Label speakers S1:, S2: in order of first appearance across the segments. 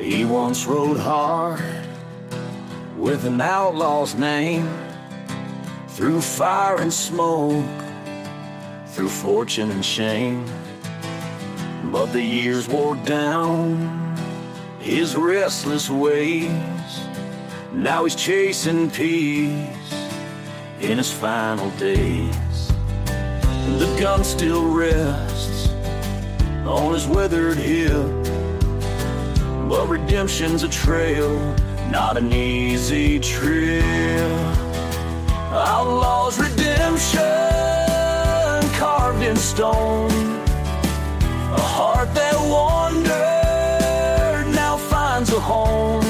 S1: He once rode hard with an outlaw's name, through fire and smoke, through fortune and shame. But the years wore down his restless ways. Now he's chasing peace in his final days. The gun still rests on his withered hip, but redemption's a trail, not an easy trip. Outlaw's redemption carved in stone, a heart that wandered now finds a home.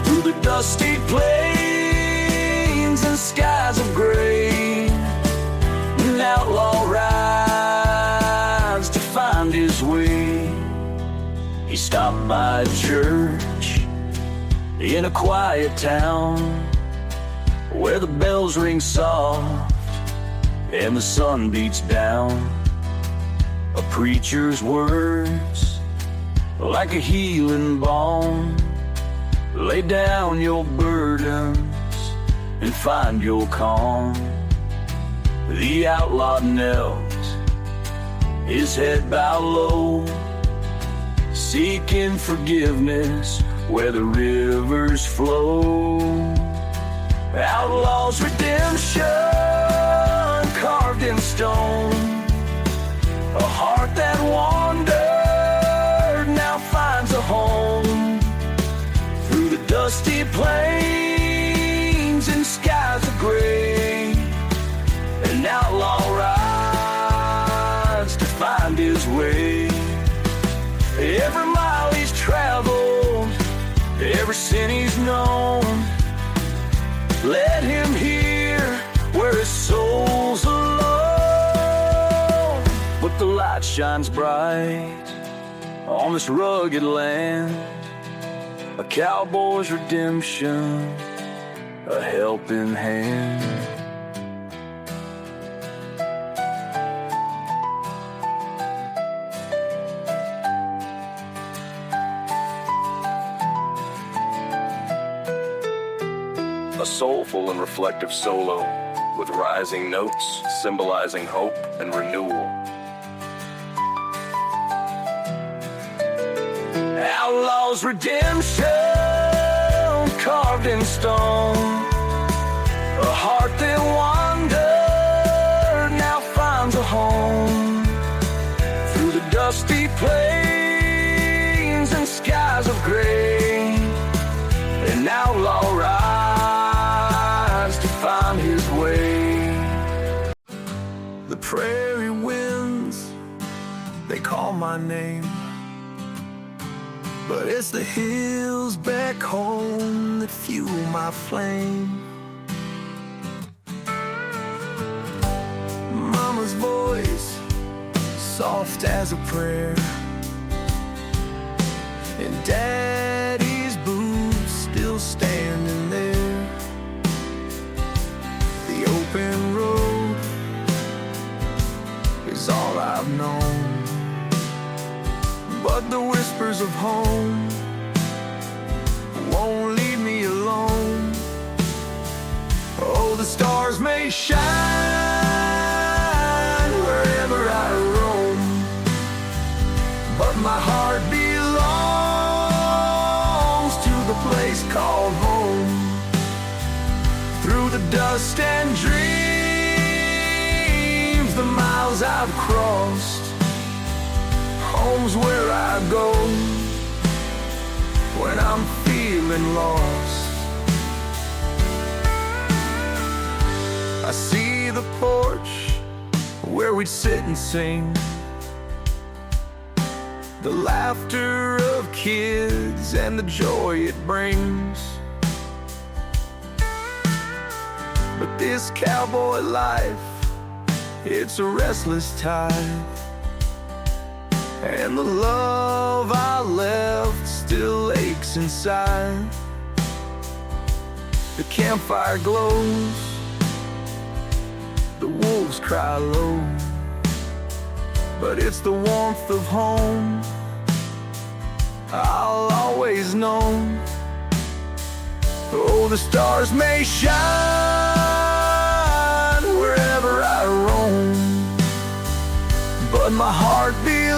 S1: Through the dusty plains and skies of gray, an outlaw rides to find his way. He stopped by a church in a quiet town, where the bells ring soft and the sun beats down. A preacher's words, like a healing balm. Lay down your burdens and find your calm. The outlaw knelt, his head bowed low, seeking forgiveness where the rivers flow. Outlaw's redemption carved in stone, a heart that wandered now finds a home. Through the dusty plains and skies of gray, an outlaw rides to find his way. Every mile he's traveled, every sin he's known, let him hear where his soul's alone. But the light shines bright on this rugged land, a cowboy's redemption, a helping hand. A soulful and reflective solo with rising notes symbolizing hope and renewal. Outlaw's redemption carved in stone, a heart that wandered now finds a home. Through the dusty plains and skies of gray, an outlaw rides to find his way. The prairie winds, they call my name, but it's the hills back home that fuel my flame. Mama's voice, soft as a prayer, and Daddy's boots still standing there. The open road is all I've known, but the whispers of home won't leave me alone. Oh, the stars may shine wherever I roam, but my heart belongs to the place called home. Through the dust and dreams, the miles I've crossed, home's where I go when I'm feeling lost. I see the porch where we'd sit and sing, the laughter of kids and the joy it brings. But this cowboy life, it's a restless tide, and the love I left still aches inside. The campfire glows, the wolves cry low, but it's the warmth of home I'll always know. Oh, the stars may shine wherever I roam, but my heart belongs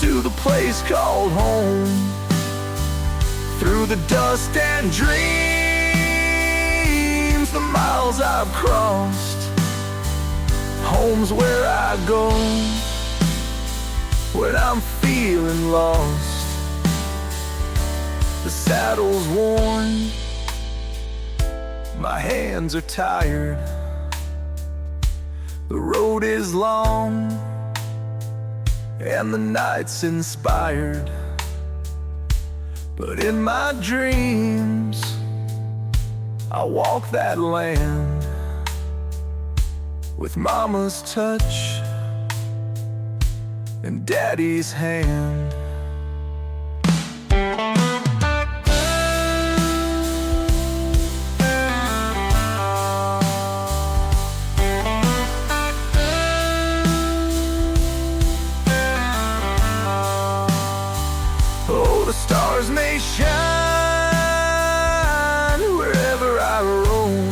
S1: to the place called home. Through the dust and dreams, the miles I've crossed, home's where I go when I'm feeling lost. The saddle's worn, my hands are tired, the road is long, and the night's inspired. But in my dreams, I walk that land with Mama's touch and Daddy's hand. Oh, the stars may shine wherever I roam.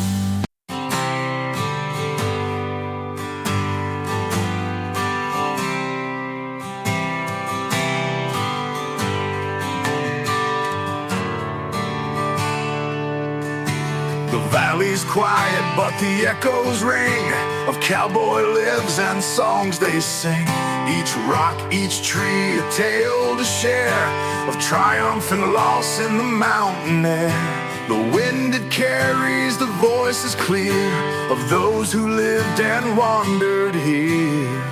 S1: The valley's quiet, but the echoes ring of cowboy lives and songs they sing. Each rock, each tree, a tale to share of triumph and loss in the mountain air. The wind it carries, the voice is clear of those who lived and wandered here.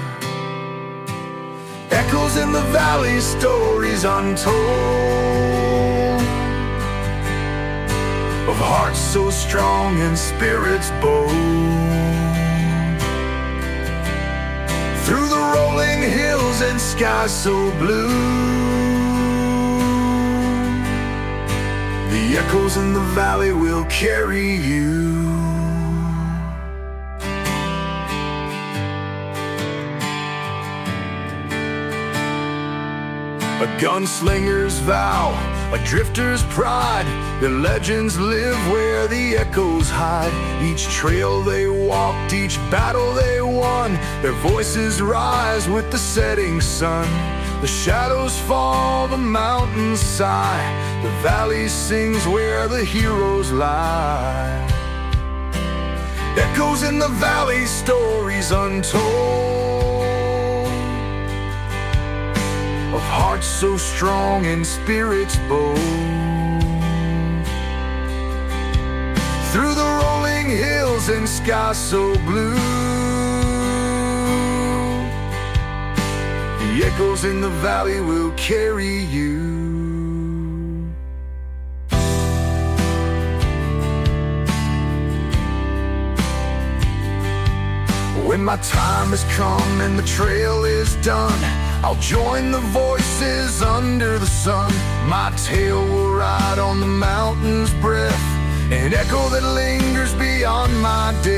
S1: Echoes in the valley, stories untold, of hearts so strong and spirits bold. Through the rolling hills and skies so blue, the echoes in the valley will carry you. A gunslinger's vow, a drifter's pride, their legends live where the echoes hide. Each trail they walked, each battle they won, their voices rise with the setting sun. The shadows fall, the mountains sigh, the valley sings where the heroes lie. Echoes in the valley, stories untold, of hearts so strong and spirits bold. Through the rolling hills and skies so blue, the echoes in the valley will carry you. When my time has come and the trail is done, I'll join the voices under the sun. My tale will ride on the mountain's breath, an echo that lingers beyond my death.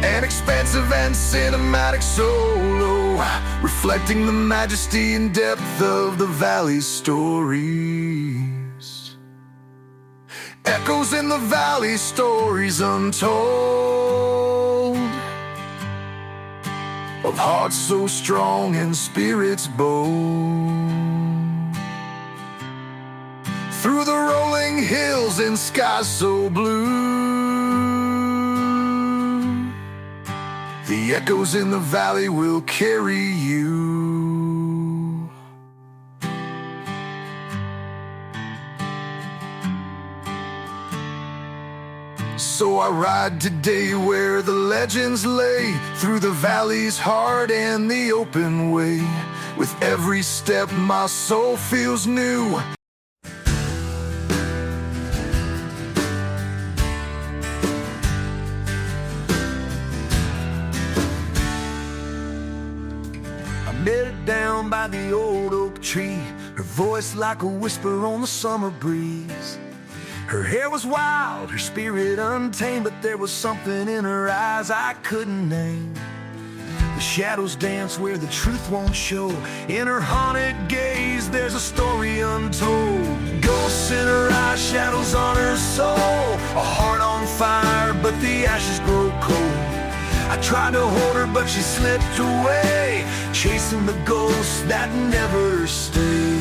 S1: An expansive and cinematic solo, reflecting the majesty and depth of the valley's stories. Echoes in the valley, stories untold, of hearts so strong and spirits bold. Through the rolling hills and skies so blue, the echoes in the valley will carry you. So I ride today where the legends lay, through the valley's heart and the open way. With every step my soul feels new. I met her down by the old oak tree, her voice like a whisper on the summer breeze. Her hair was wild, her spirit untamed, but there was something in her eyes I couldn't name. The shadows dance where the truth won't show. In her haunted gaze, there's a story untold. Ghosts in her eyes, shadows on her soul. A heart on fire, but the ashes grow cold. I tried to hold her, but she slipped away, chasing the ghosts that never stay.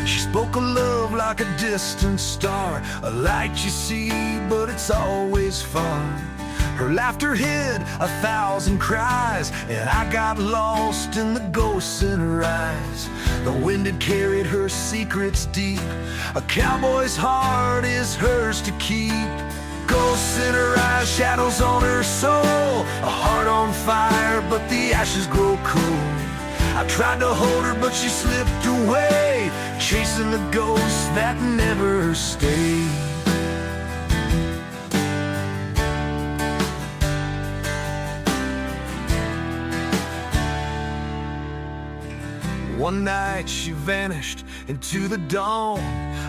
S1: She spoke of love like a distant star, a light you see, but it's always far. Her laughter hid 1,000 cries, and I got lost in the ghosts in her eyes. The wind had carried her secrets deep. A cowboy's heart is hers to keep. Ghosts in her eyes, shadows on her soul. A heart on fire, but the ashes grow cold. I tried to hold her, but she slipped away, chasing the ghosts that never stay. One night she vanished into the dawn,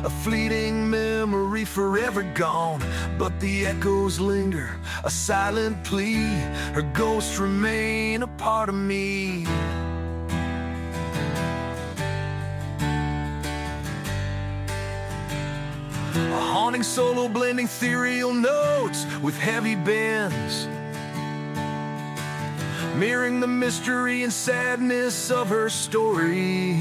S1: a fleeting memory forever gone. But the echoes linger, a silent plea. Her ghosts remain a part of me. A haunting solo blending ethereal notes with heavy bends, mirroring the mystery and sadness of her story.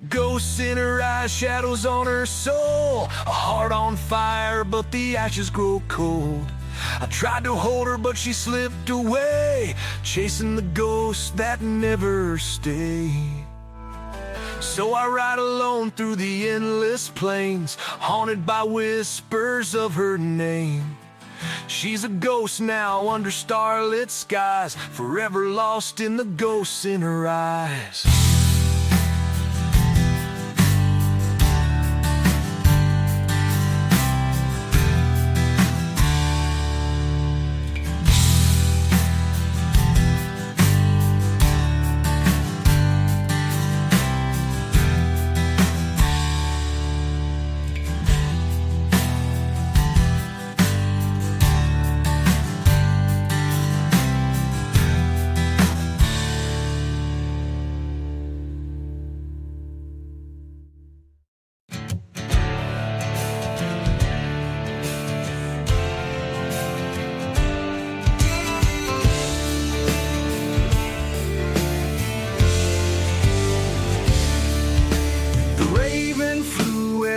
S1: Ghosts in her eyes, shadows on her soul. A heart on fire, but the ashes grow cold. I tried to hold her, but she slipped away, chasing the ghosts that never stay. So I ride alone through the endless plains, haunted by whispers of her name. She's a ghost now under starlit skies, forever lost in the ghosts in her eyes.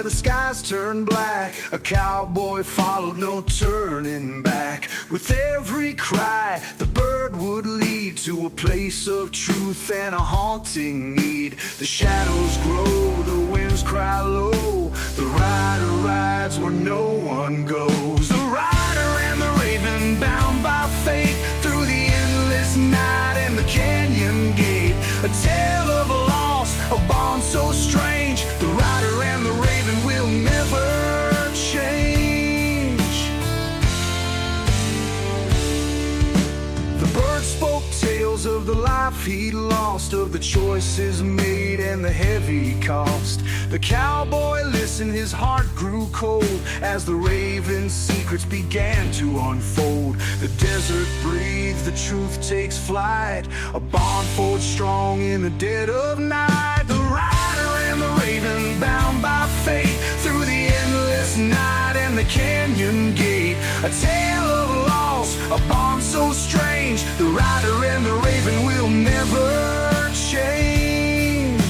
S1: The skies turned black, a cowboy followed, no turning back. With every cry, the bird would lead to a place of truth and a haunting need. The shadows grow, the winds cry low. The rider rides where no one goes. The rider and the raven, bound by fate, through the endless night and the canyon gate. A tale of a loss, a bond so strange. The rider and the raven will never change. The bird spoke tales of the life he'd lost, of the choices made and the heavy cost. The cowboy listened, his heart grew cold, as the raven's secrets began to unfold. The desert breathes, the truth takes flight, a bond forged strong in the dead of night. The rider and the raven, bound by fate, through the endless night and the canyon gate. A tale of loss, a bond so strange. The rider and the raven will never change.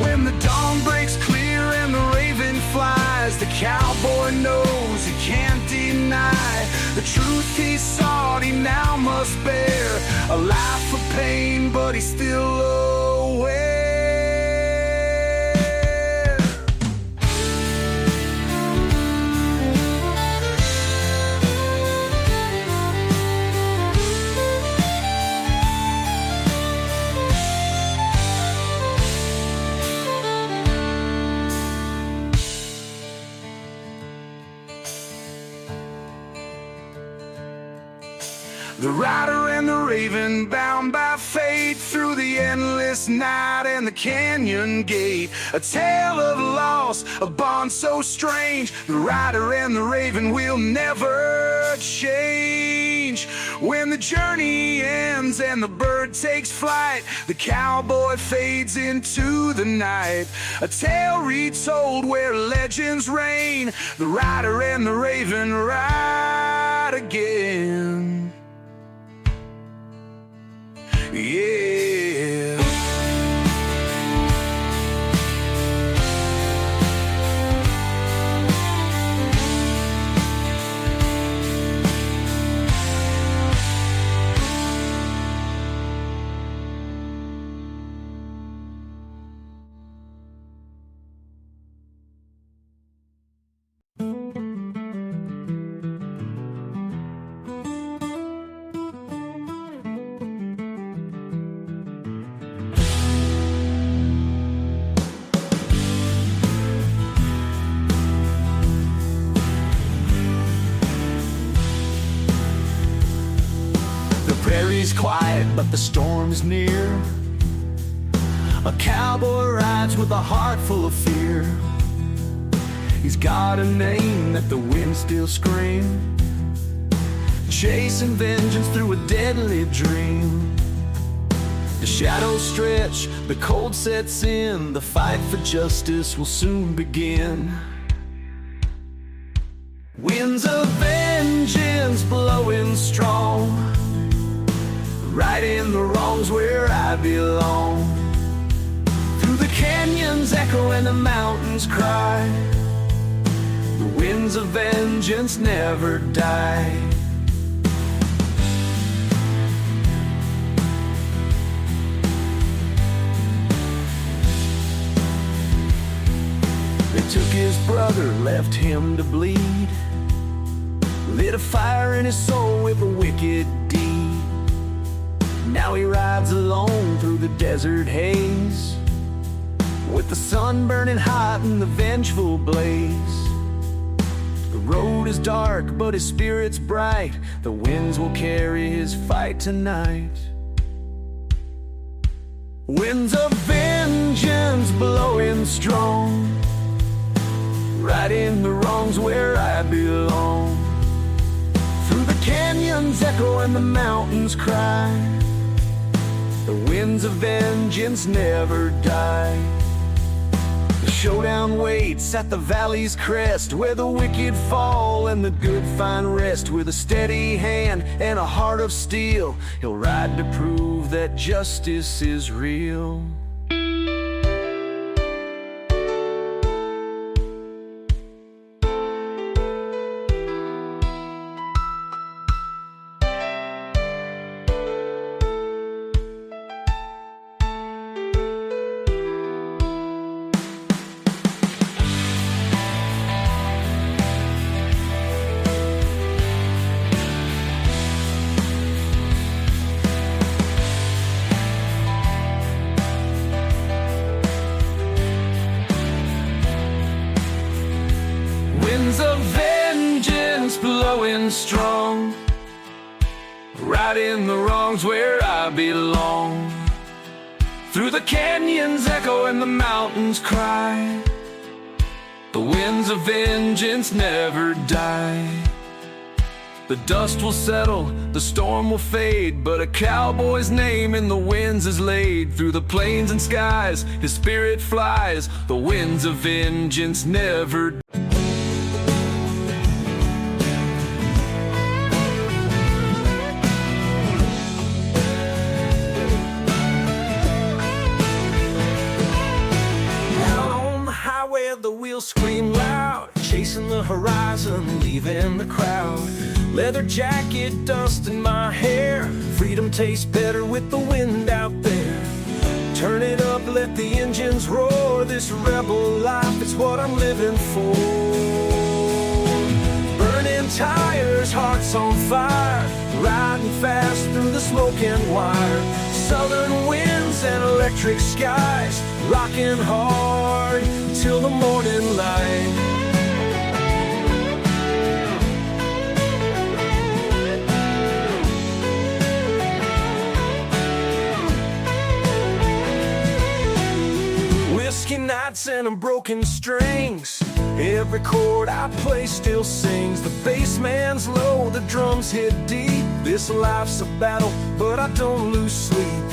S1: When the dawn breaks clear and the raven flies, the cowboy knows he can't deny the truth he sought, he now must bear. A life of pain, but he's still aware. The rider and the raven, bound by fate, through the endless night and the canyon gate. A tale of loss, a bond so strange. The rider and the raven will never change. When the journey ends and the bird takes flight, the cowboy fades into the night. A tale retold where legends reign. The rider and the raven ride again. Yeah. Prairie's quiet, but the storm's near. A cowboy rides with a heart full of fear. He's got a name that the wind still screams, chasing vengeance through a deadly dream. The shadows stretch, the cold sets in. The fight for justice will soon begin. Winds of vengeance blowing strong, righting the wrongs where I belong. Through the canyons echo and the mountains cry. The winds of vengeance never die. They took his brother, left him to bleed, lit a fire in his soul with a wicked deed. Now he rides alone through the desert haze, with the sun burning hot and the vengeful blaze. The road is dark, but his spirit's bright. The winds will carry his fight tonight. Winds of vengeance blowing strong, righting the wrongs where I belong. Through the canyons echo and the mountains cry. The winds of vengeance never die. The showdown waits at the valley's crest, where the wicked fall and the good find rest. With a steady hand and a heart of steel, he'll ride to prove that justice is real. Winds of vengeance blowing strong, righting the wrongs where I belong. Through the canyons echo and the mountains cry. The winds of vengeance never die. The dust will settle, the storm will fade, but a cowboy's name in the winds is laid. Through the plains and skies, his spirit flies. The winds of vengeance never die. The wheels scream loud, chasing the horizon, leaving the crowd. Leather jacket, dust in my hair. Freedom tastes better with the wind out there. Turn it up, let the engines roar. This rebel life, it's what I'm living for. Burning tires, hearts on fire, riding fast through the smoke and wire. Southern winds and electric skies, rocking hard till the morning light. nights and broken strings. Every chord I play still sings. The bass man's low, the drums hit deep. This life's a battle, but I don't lose sleep.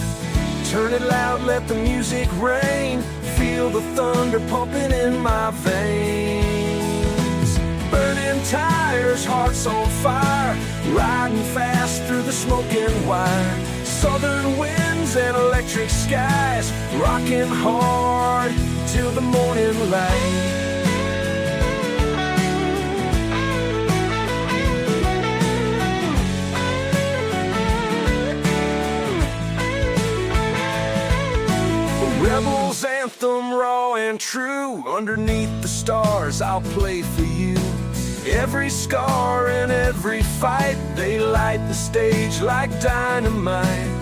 S1: Turn it loud, let the music rain. Feel the thunder pumping in my veins. Burning tires, hearts on fire. Riding fast through the smoking wire. Southern winds and electric skies. Rocking hard till the morning light. Rebel's anthem, raw and true. Underneath the stars, I'll play for you. Every scar and every fight, they light the stage like dynamite.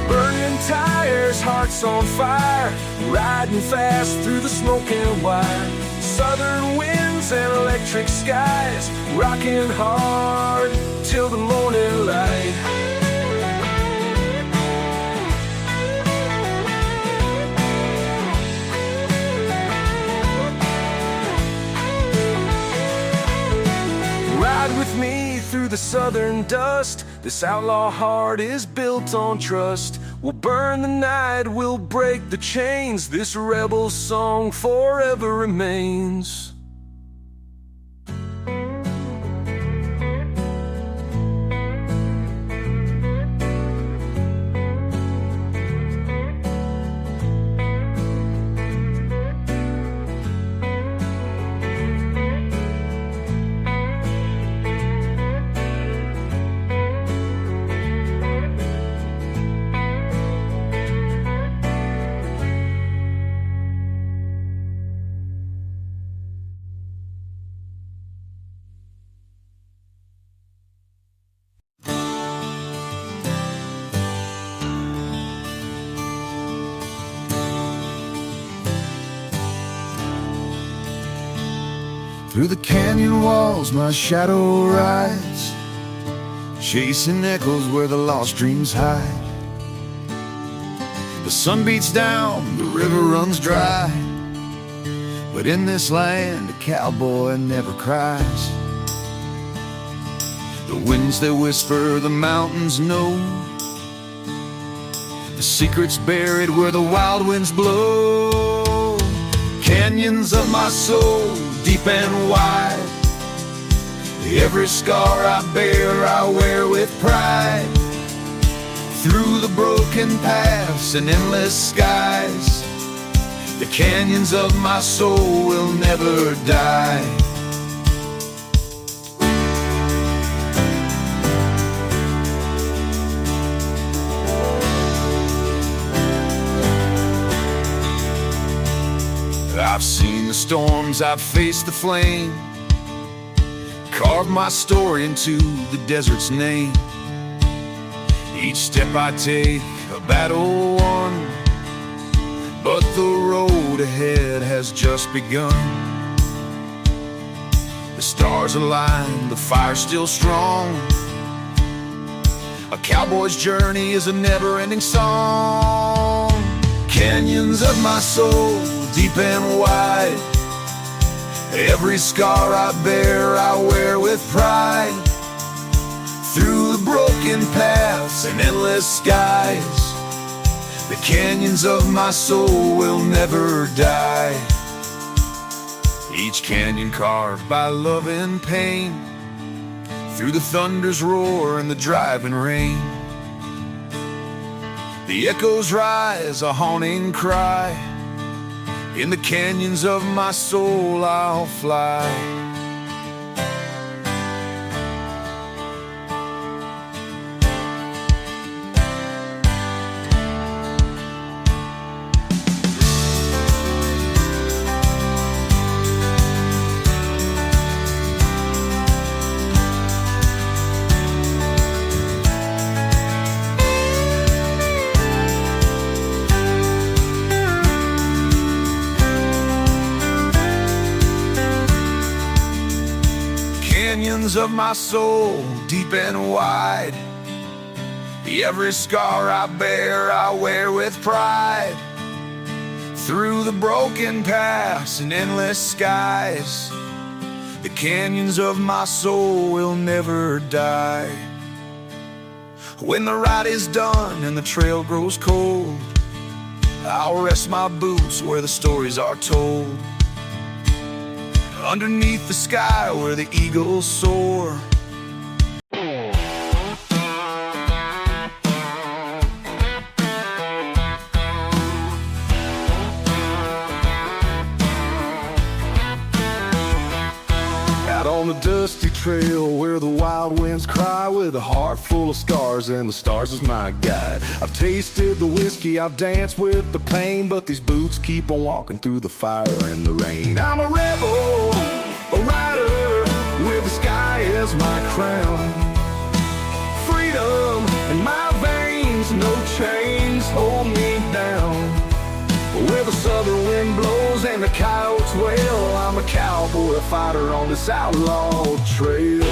S1: Burning tires, hearts on fire. Riding fast through the smoking wire. Southern winds and electric skies. Rocking hard till the morning light. Ride with me through the southern dust. This outlaw heart is built on trust. We'll burn the night, we'll break the chains. This rebel song forever remains.
S2: Through the canyon walls my shadow rides, chasing echoes where the lost dreams hide. The sun beats down, the river runs dry, but in this land a cowboy never cries. The winds that whisper, the mountains know, the secret's buried where the wild winds blow. Canyons of my soul, deep and wide. Every scar I bear, I wear with pride. Through the broken paths and endless skies, the canyons of my soul will never die. I've seen the storms, I've faced the flame, carved my story into the desert's name. Each step I take, a battle won, but the road ahead has just begun. The stars align, the fire's still strong. A cowboy's journey is a never-ending song. Canyons of my soul, deep and wide. Every scar I bear, I wear with pride. Through the broken paths and endless skies, the canyons of my soul will never die. Each canyon carved by love and pain, through the thunder's roar and the driving rain. The echoes rise, a haunting cry. In the canyons of my soul I'll fly. canyons of my soul, deep and wide. Every scar I bear, I wear with pride. Through the broken paths and endless skies, the canyons of my soul will never die. When the ride is done and the trail grows cold, I'll rest my boots where the stories are told. Underneath the sky where the eagles soar. Out on the dusty trail where the wild winds cry, with a heart full of scars and the stars as my guide. I've tasted the whiskey, I've danced with the pain, but these boots keep on walking through the fire and the rain. I'm a rebel, a rider, with the sky as my crown. Freedom in my veins, no chains hold me down. Where the southern wind blows and the coyotes wail, I'm a cowboy, a fighter on this outlaw trail.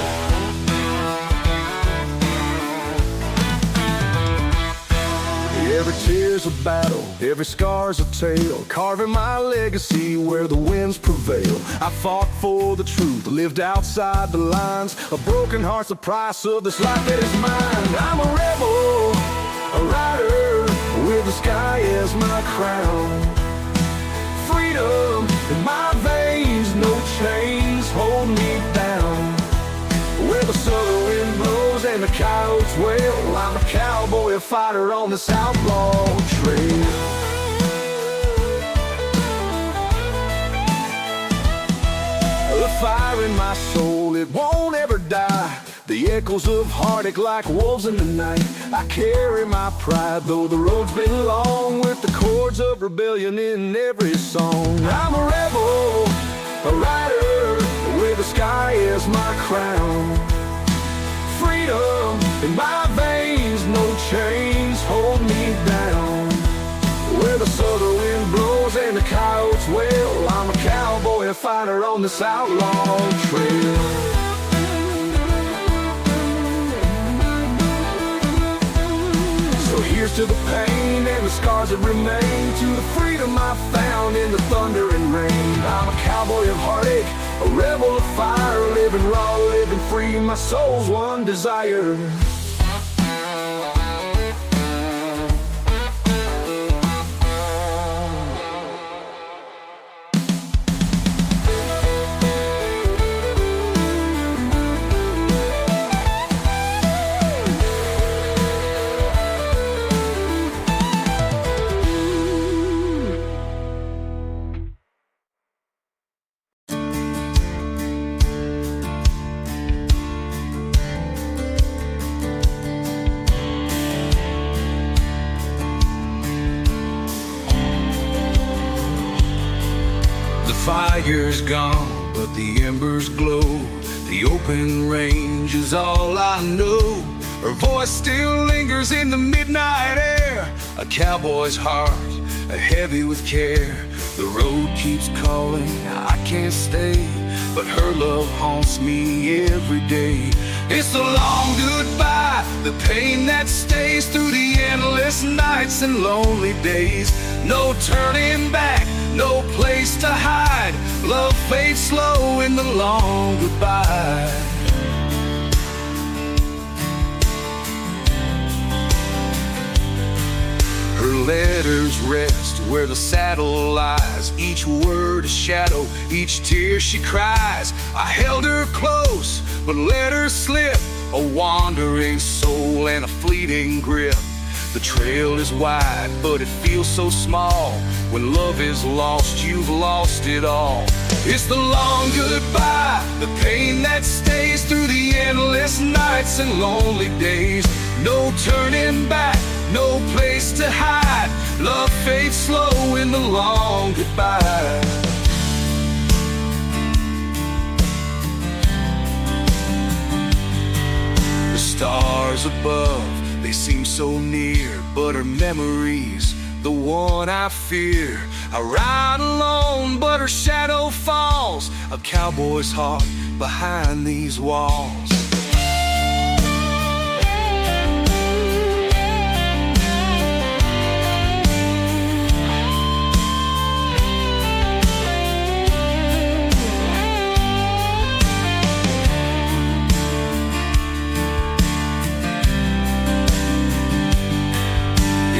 S2: Every tear's a battle, every scar's a tale, carving my legacy where the winds prevail. I fought for the truth, lived outside the lines. A broken heart's the price of this life that is mine. I'm a rebel, a rider, with the sky as my crown. Freedom in my veins, no chains hold me down. Where the southern wind blows and the coyotes wail, I'm a cowboy, a fighter on this outlaw trail. The fire in my soul, it won't ever die. The echoes of heartache like wolves in the night. I carry my pride, though the road's been long, with the chords of rebellion in every song. I'm a rebel, a rider, with the sky as my crown. Freedom in my veins, no chains hold me down. Where the southern wind blows and the coyotes wail, I'm a cowboy, a fighter on this outlaw trail. Here's to the pain and the scars that remain, to the freedom I found in the thunder and rain. I'm a cowboy of heartache, a rebel of fire, living raw, living free, my soul's one desire. Fire's gone, but the embers glow. The open range is all I know. Her voice still lingers in the midnight air. A cowboy's heart, heavy with care. The road keeps calling, I can't stay, but her love haunts me every day. It's the long goodbye, the pain that stays through the endless nights and lonely days. No turning back, no place to hide. Love fades slow in the long goodbye. Her letters rest where the saddle lies. Each word a shadow, each tear she cries. I held her close, but let her slip. A wandering soul and a fleeting grip. The trail is wide, but it feels so small. When love is lost, you've lost it all. It's the long goodbye, the pain that stays through the endless nights and lonely days. No turning back, no place to hide. Love fades slow in the long goodbye. The stars above, they seem so near, but her memory's the one I fear.
S1: I ride alone, but her shadow falls. A cowboy's heart behind these walls.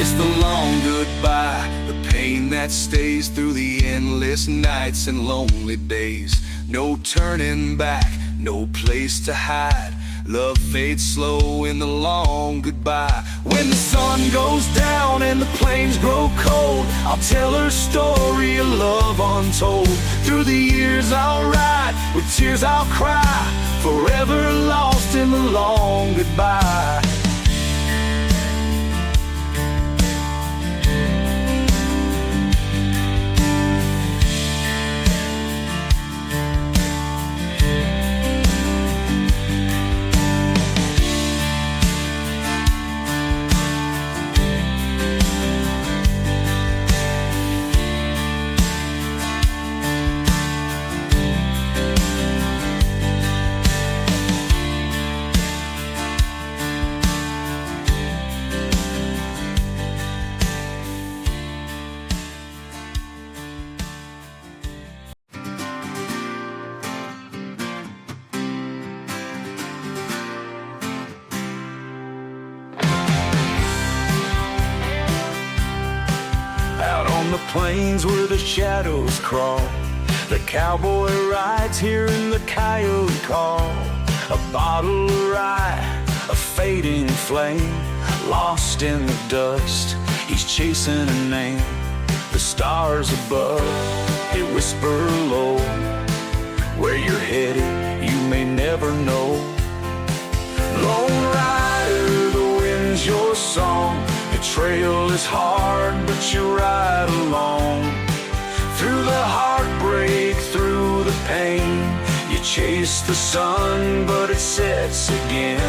S1: It's the long goodbye, the pain that stays through the endless nights and lonely days. No turning back, no place to hide. Love fades slow in the long goodbye. When the sun goes down and the plains grow cold, I'll tell her story of love untold. Through the years I'll ride, with tears I'll cry, forever lost in the long goodbye. On the plains where the shadows crawl, the cowboy rides hearing the coyote call. A bottle of rye, a fading flame, lost in the dust, he's chasing a name. The stars above, they whisper low, where you're headed you may never know. Lone rider, the wind's your song. The trail is hard, but you ride along. Through the heartbreak, through the pain, you chase the sun, but it sets again.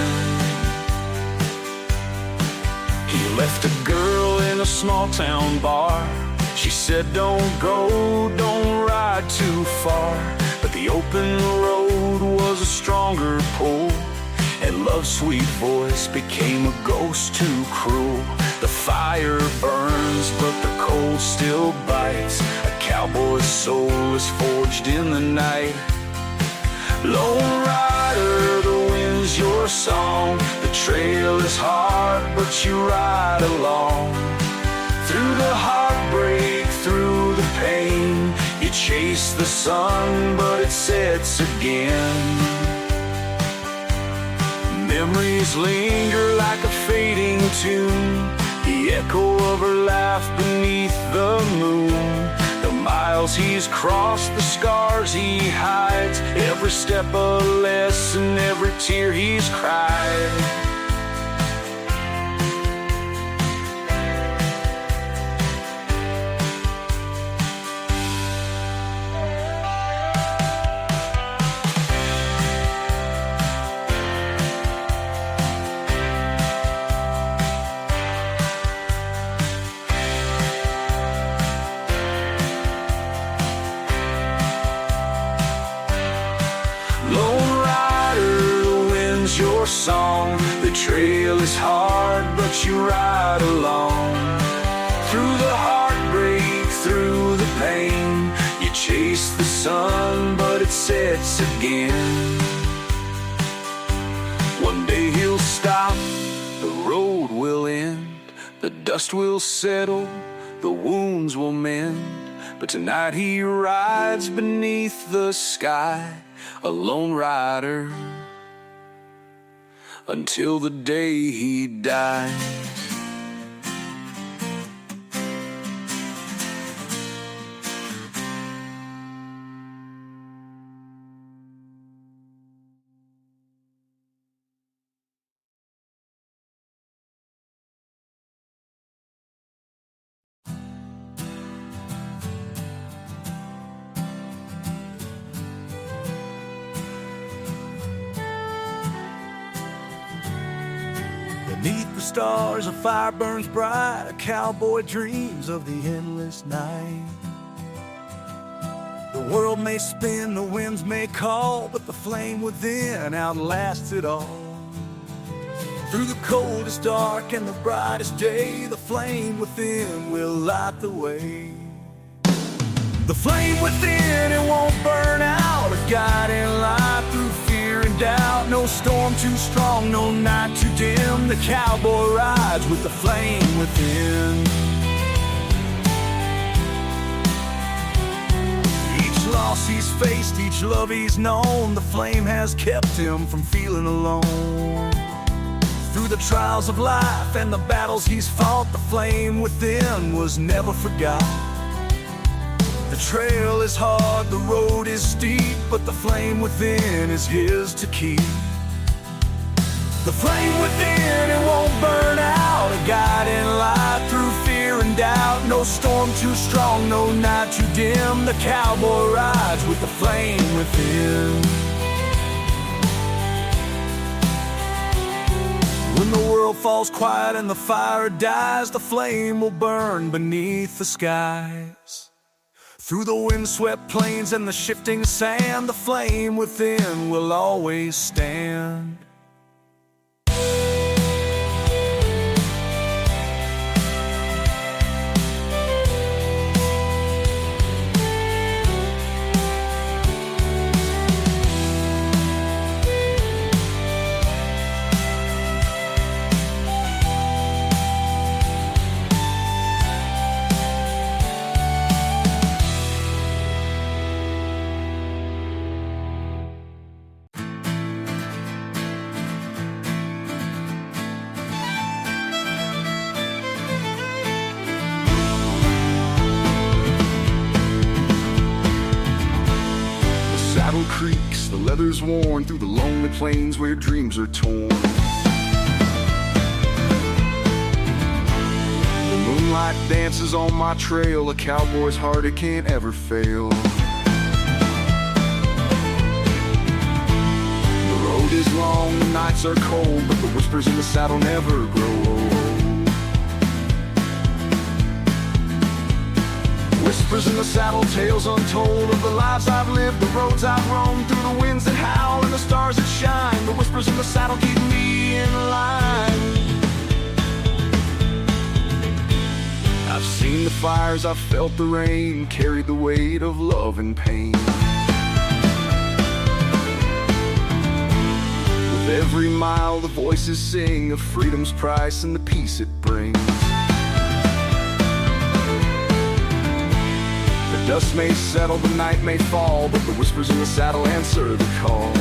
S1: He left a girl in a small town bar. She said, don't go, don't ride too far. But the open road was a stronger pull, and love's sweet voice became a ghost too cruel. The fire burns, but the cold still bites. A cowboy's soul is forged in the night. Lone rider, the wind's your song. The trail is hard, but you ride along. Through the heartbreak, through the pain, you chase the sun, but it sets again. Memories linger like a fading tune, the echo of her laugh beneath the moon. The miles he's crossed, the scars he hides, every step a lesson, every tear he's cried. Your song, the trail is hard, but you ride along. Through the heartbreak, through the pain, you chase the sun, but it sets again. One day he'll stop, the road will end, the dust will settle, the wounds will mend. But tonight he rides beneath the sky, a lone rider, until the day he died. Beneath the stars, a fire burns bright. A cowboy dreams of the endless night. The world may spin, the winds may call, but the flame within outlasts it all. Through the coldest dark and the brightest day, the flame within will light the way. The flame within, it won't burn out, a guiding light through fear and doubt. No storm too strong, no night too dim. The cowboy rides with the flame within. Each loss he's faced, each love he's known, the flame has kept him from feeling alone. Through the trials of life and the battles he's fought, the flame within was never forgot. The trail is hard, the road is steep, but the flame within is his to keep. The flame within, it won't burn out, a guiding light through fear and doubt. No storm too strong, no night too dim. The cowboy rides with the flame within. When the world falls quiet and the fire dies, the flame will burn beneath the skies. Through the windswept plains and the shifting sand, the flame within will always stand.
S2: Saddle creaks, the leather's worn through the lonely plains where dreams are torn. The moonlight dances on my trail, a cowboy's heart it can't ever fail. The road is long, the nights are cold, but the whispers in the saddle never grow old. Whispers in the saddle, tales untold of the lives I've lived, the roads I've roamed, through the winds that howl and the stars that shine. The whispers in the saddle keep me in line. I've seen the fires, I've felt the rain, carried the weight of love and pain. With every mile the voices sing of freedom's price and the peace it brings. The dust may settle, the night may fall, but the whispers in the saddle answer the call.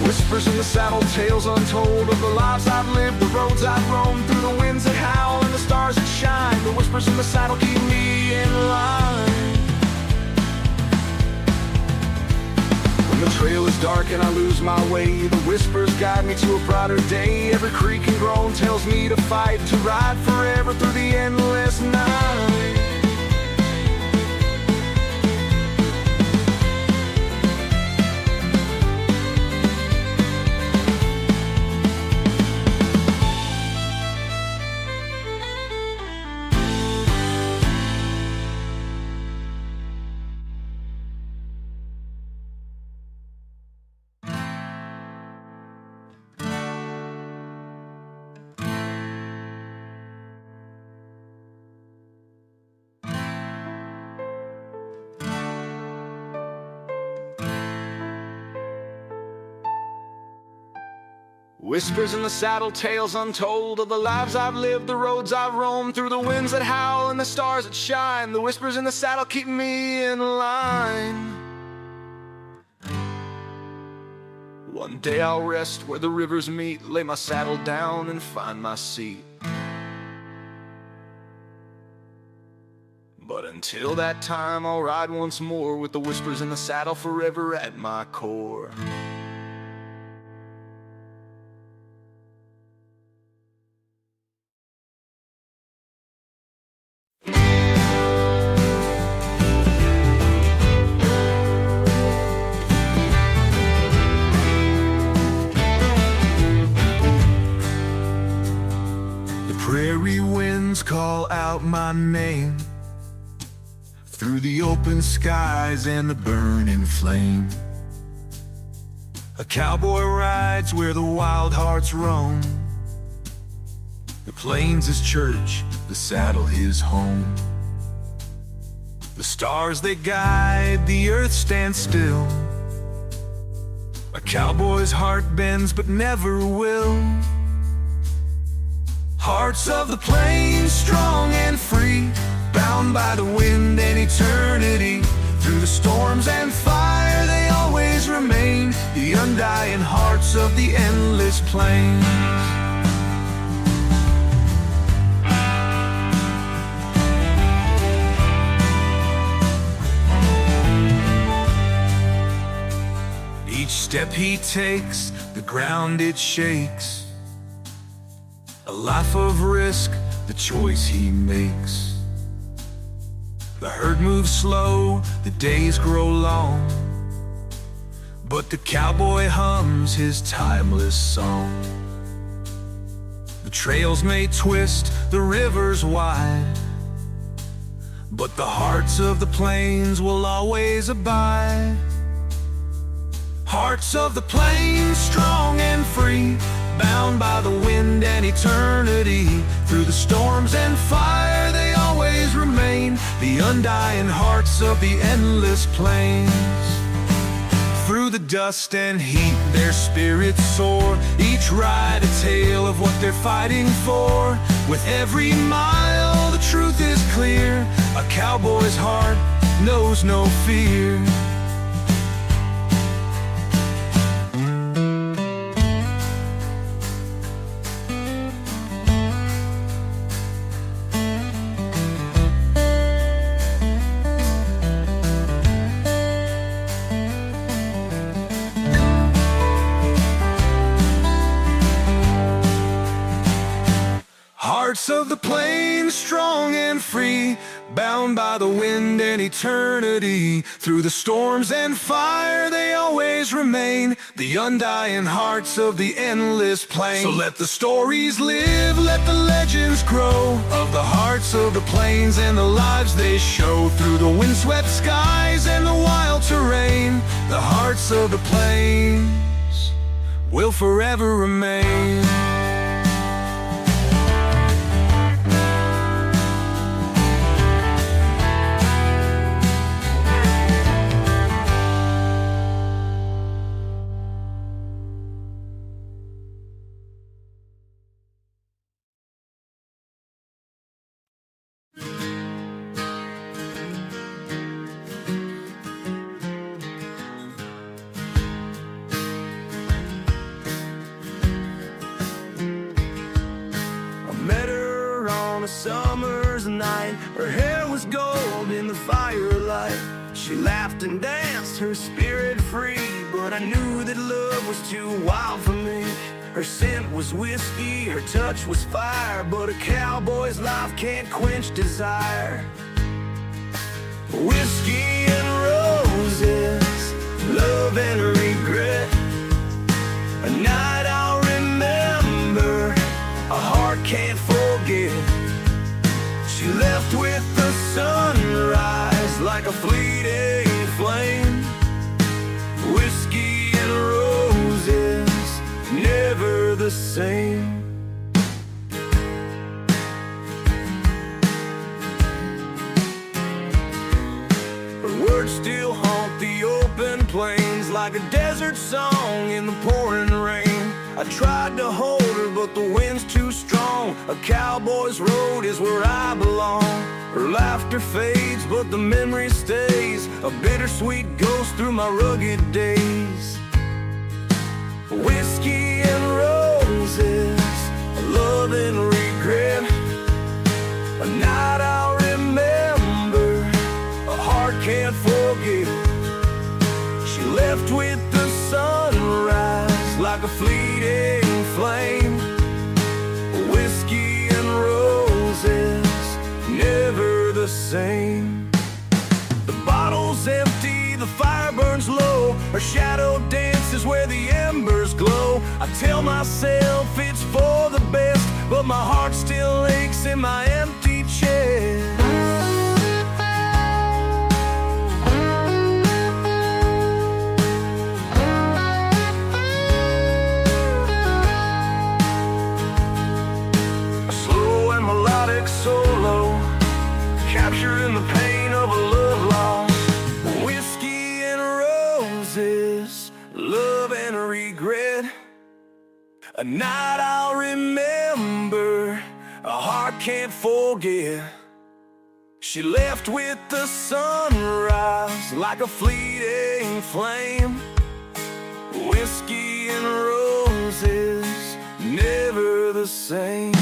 S2: Whispers in the saddle, tales untold of the lives I've lived, the roads I've roamed, through the winds that howl and the stars that shine. The whispers in the saddle keep me in line. When the trail is dark and I lose my way, the whispers guide me to a brighter day. Every creak and groan tells me to fight, to ride forever through the endless night. Whispers in the saddle, tales untold of the lives I've lived, the roads I've roamed, through the winds that howl and the stars that shine. The whispers in the saddle keep me in line. One day I'll rest where the rivers meet, lay my saddle down and find my seat. But until that time I'll ride once more with the whispers in the saddle forever at my core.
S1: Prairie winds call out
S2: out my name through the open skies and the burning flame. A cowboy rides where the wild hearts roam. The plains his church, the saddle his home. The stars they guide, the earth stands still. A cowboy's heart bends but never will. Hearts of the plains, strong and free, bound by the wind and eternity. Through the storms and fire they always remain, the undying hearts of the endless plains. Each step he takes, the ground it shakes. A life of risk, the choice he makes. The herd moves slow, the days grow long, but the cowboy hums his timeless song. The trails may twist, the rivers wide, but the hearts of the plains will always abide. Hearts of the plains, strong and free, bound by the wind and eternity. Through the storms and fire they always remain, the undying hearts of the endless plains. Through the dust and heat their spirits soar, each ride a tale of what they're fighting for. With every mile the truth is clear, a cowboy's heart knows no fear. Hearts of the plains, strong and free, bound by the wind and eternity. Through the storms and fire they always remain, the undying hearts of the endless plain. So let the stories live, let the legends grow, of the hearts of the plains and the lives they show. Through the windswept skies and the wild terrain, the hearts of the plains will forever remain.
S1: Summer's night, her hair was gold in the firelight. She laughed and danced, her spirit free, but I knew that love was too wild for me. Her scent was whiskey, her touch was fire, but a cowboy's life can't quench desire. Whiskey and roses, love and regret, a night I'll remember, a heart can't forget. She left with the sunrise like a fleeting flame. Whiskey and roses, never the same. Her words still haunt the open plains like a desert song in the pouring rain. I tried to hold her, but the wind's too strong. A cowboy's road is where I belong. Her laughter fades, but the memory stays, a bittersweet ghost through my rugged days. Whiskey and roses, love and regret, a night I'll remember, a heart can't forget. She left with the sunrise like a fleeting flame. Whiskey and roses, never the same. The bottle's empty, the fire burns low, her shadow dances where the embers glow. I tell myself it's for the best, but my heart still aches in my empty chest. capturing the pain of a love lost. Whiskey and roses, love and regret. A night I'll remember, a heart can't forget. She left with the sunrise like a fleeting flame. Whiskey and roses, never the same.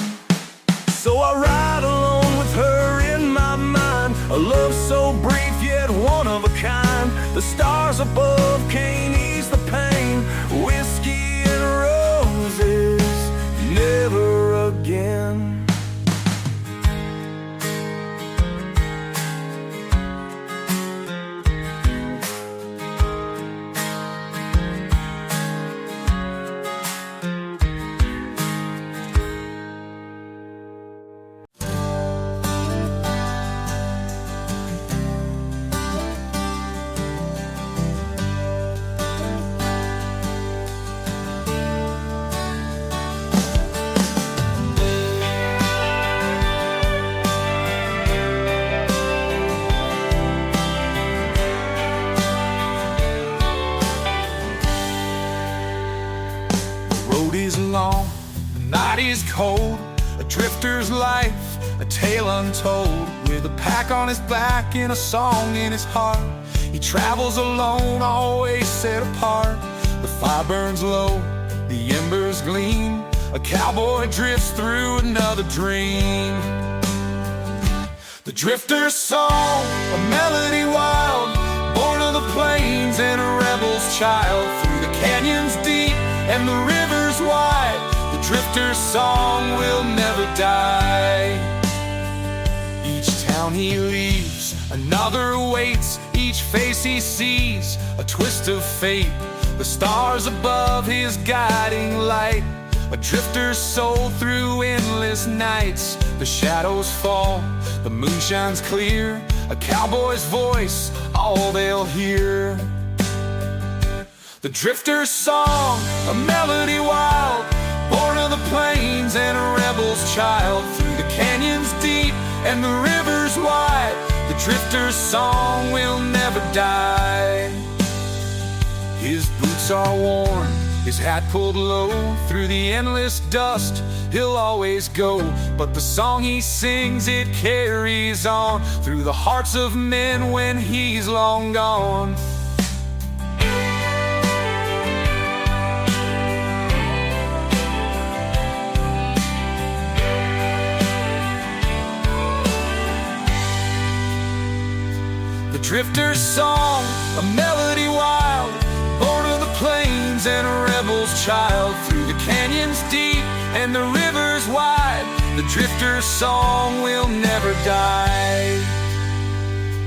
S1: So I ride alone with her in my mind, a love so brief yet one of a kind. The stars above can't ease the pain. Whiskey and roses, never again.
S2: Is long, the night is cold, a drifter's life, a tale untold. With a pack on his back and a song in his heart, he travels alone, always set apart. The fire burns low, the embers gleam, a cowboy drifts through another dream. The drifter's song, a melody wild, born of the plains and a rebel's child. Through the canyons deep and the rivers wide, the drifter's song will never die. Each town he leaves, another waits. Each face he sees, a twist of fate. The stars above his guiding light. A drifter's soul through endless nights. The shadows fall, the moon shines clear. A cowboy's voice, all they'll hear. The drifter's song, a melody wild, born of the plains and a rebel's child. Through the canyons deep and the rivers wide, the drifter's song will never die. His boots are worn, his hat pulled low. Through the endless dust he'll always go. But the song he sings, it carries on through the hearts of men when he's long gone. The drifter's song, a melody wild, born of the plains and a rebel's child. Through the canyons deep and the rivers wide, the drifter's song will never die.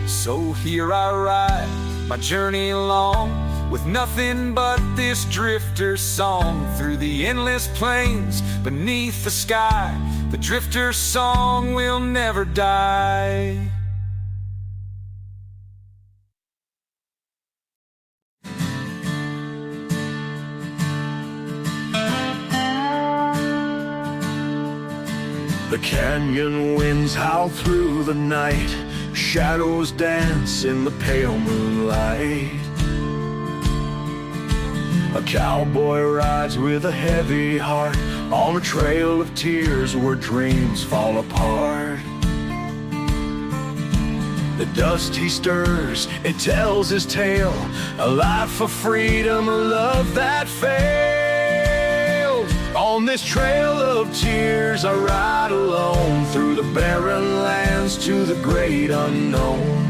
S2: So here I ride, my journey long, with nothing but this drifter's song. Through the endless plains, beneath the sky, the drifter's song will never die.
S1: The canyon winds howl through the night, shadows dance in the pale moonlight. A cowboy rides with a heavy heart on a trail of tears where dreams fall apart. The dust he stirs, it tells his tale, a life for freedom, a love that failed. On this trail of tears I ride alone, through the barren lands to the great unknown.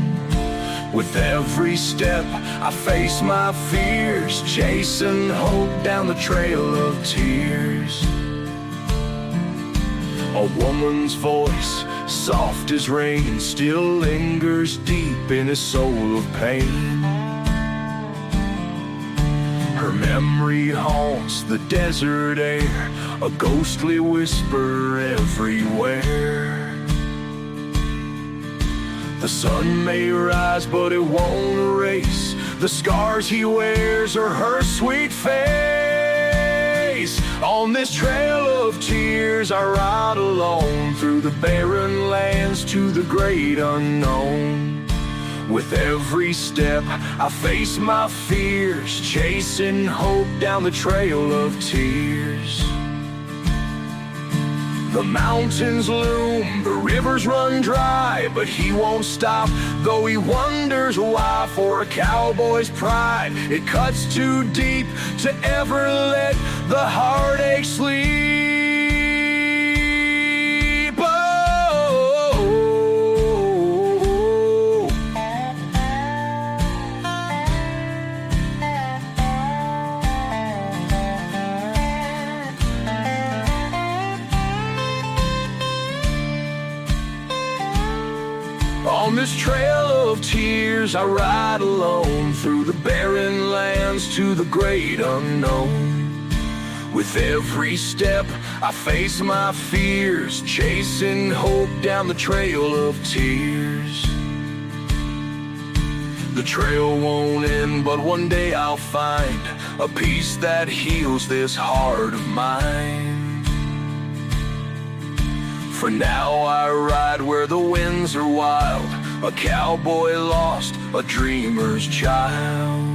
S1: With every step I face my fears, chasing hope down the trail of tears. A woman's voice, soft as rain, still lingers deep in his soul of pain. Her memory haunts the desert air, a ghostly whisper everywhere. The sun may rise, but it won't erase the scars he wears or her sweet face. On this trail of tears I ride alone, through the barren lands to the great unknown. With every step I face my fears, chasing hope down the trail of tears. The mountains loom, the rivers run dry, but he won't stop, though he wonders why. For a cowboy's pride, it cuts too deep to ever let the heartache sleep. On this trail of tears I ride alone, through the barren lands to the great unknown. With every step I face my fears, chasing hope down the trail of tears. The trail won't end, but one day I'll find a peace that heals this heart of mine. For now I ride where the winds are wild, a cowboy lost, a dreamer's child.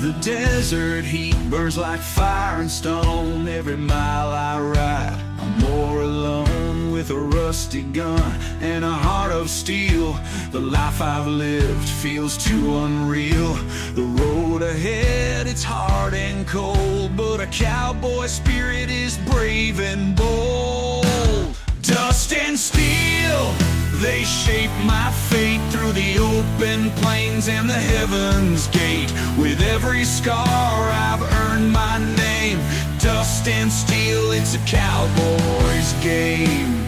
S2: The desert heat burns like fire and stone. Every mile I ride, I'm more alone. With a rusty gun and a heart of steel, the life I've lived feels too unreal. The road ahead, it's hard and cold, but a cowboy spirit is brave and bold. Dust and steel, they shape my fate, through the open plains and the heaven's gate. With every scar I've earned my name. Dust and steel, it's a cowboy's game.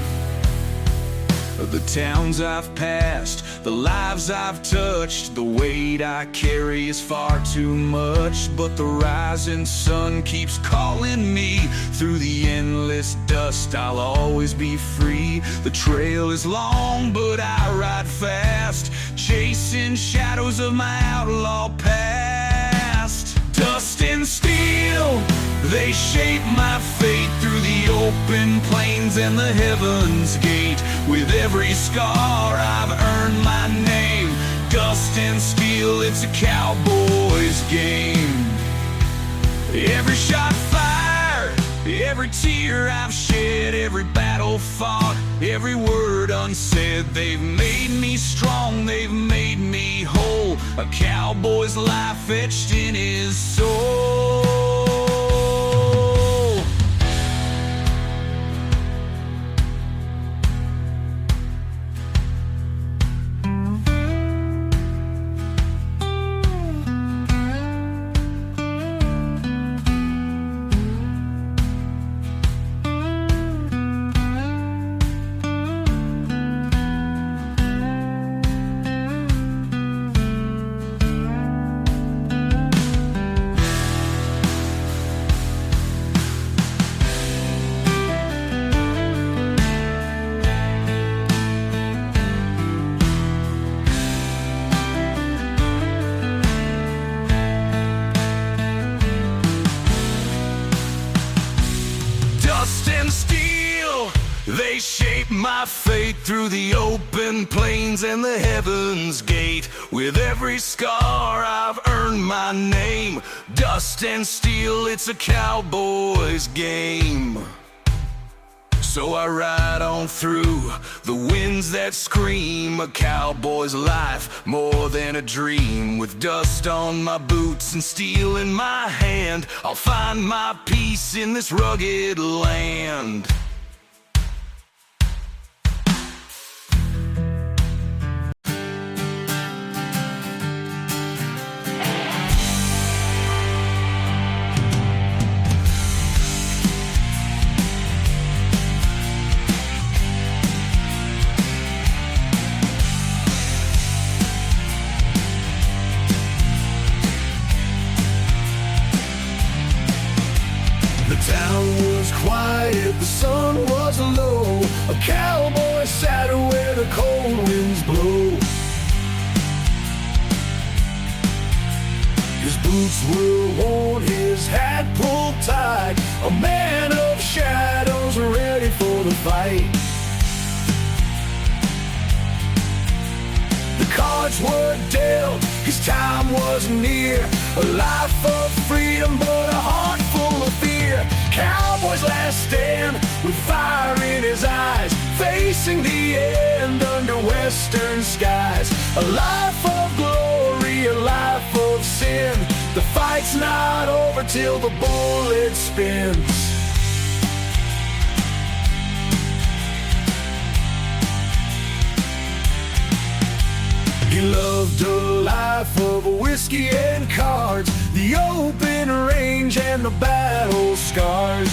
S2: The towns I've passed, the lives I've touched, the weight I carry is far too much. But the rising sun keeps calling me. Through the endless dust I'll always be free. The trail is long, but I ride fast, chasing shadows of my outlaw past. Dust and steel, they shape my fate, through the open plains and the heaven's gate. With every scar I've earned my name. Dust and steel, it's a cowboy's game. Every shot fired, every tear I've shed, every battle fought, every word unsaid. They've made me strong, they've made me whole. A cowboy's life etched in his soul. They shape my fate, through the open plains and the heaven's gate. With every scar I've earned my name. Dust and steel, it's a cowboy's game. So I ride on through the winds that scream. A cowboy's life, more than a dream. With dust on my boots and steel in my hand, I'll find my peace in this rugged land. Town was quiet, the sun was low. A cowboy sat where the cold winds blow. His boots were worn, his hat pulled tight. A man of shadows ready for the fight. The cards were dealt, his time was near. A life of freedom but a heart full of fear. Cowboy's last stand with fire in his eyes, facing the end under western skies. A life of glory, a life of sin. The fight's not over till the bullet spins. He loved a life of whiskey and cards, the open range and the battle scars.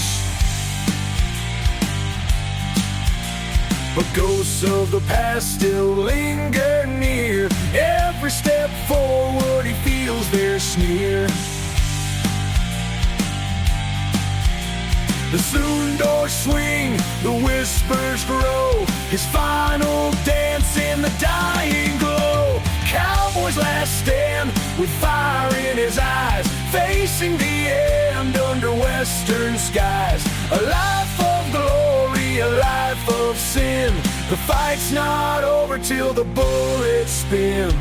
S2: But ghosts of the past still linger near. Every step forward he feels their sneer. The saloon doors swing, the whispers grow. His final dance in the dying glow. Cowboy's last stand with fire in his eyes, facing the end under western skies. A life of glory, a life of sin. The fight's not over till the bullet spins.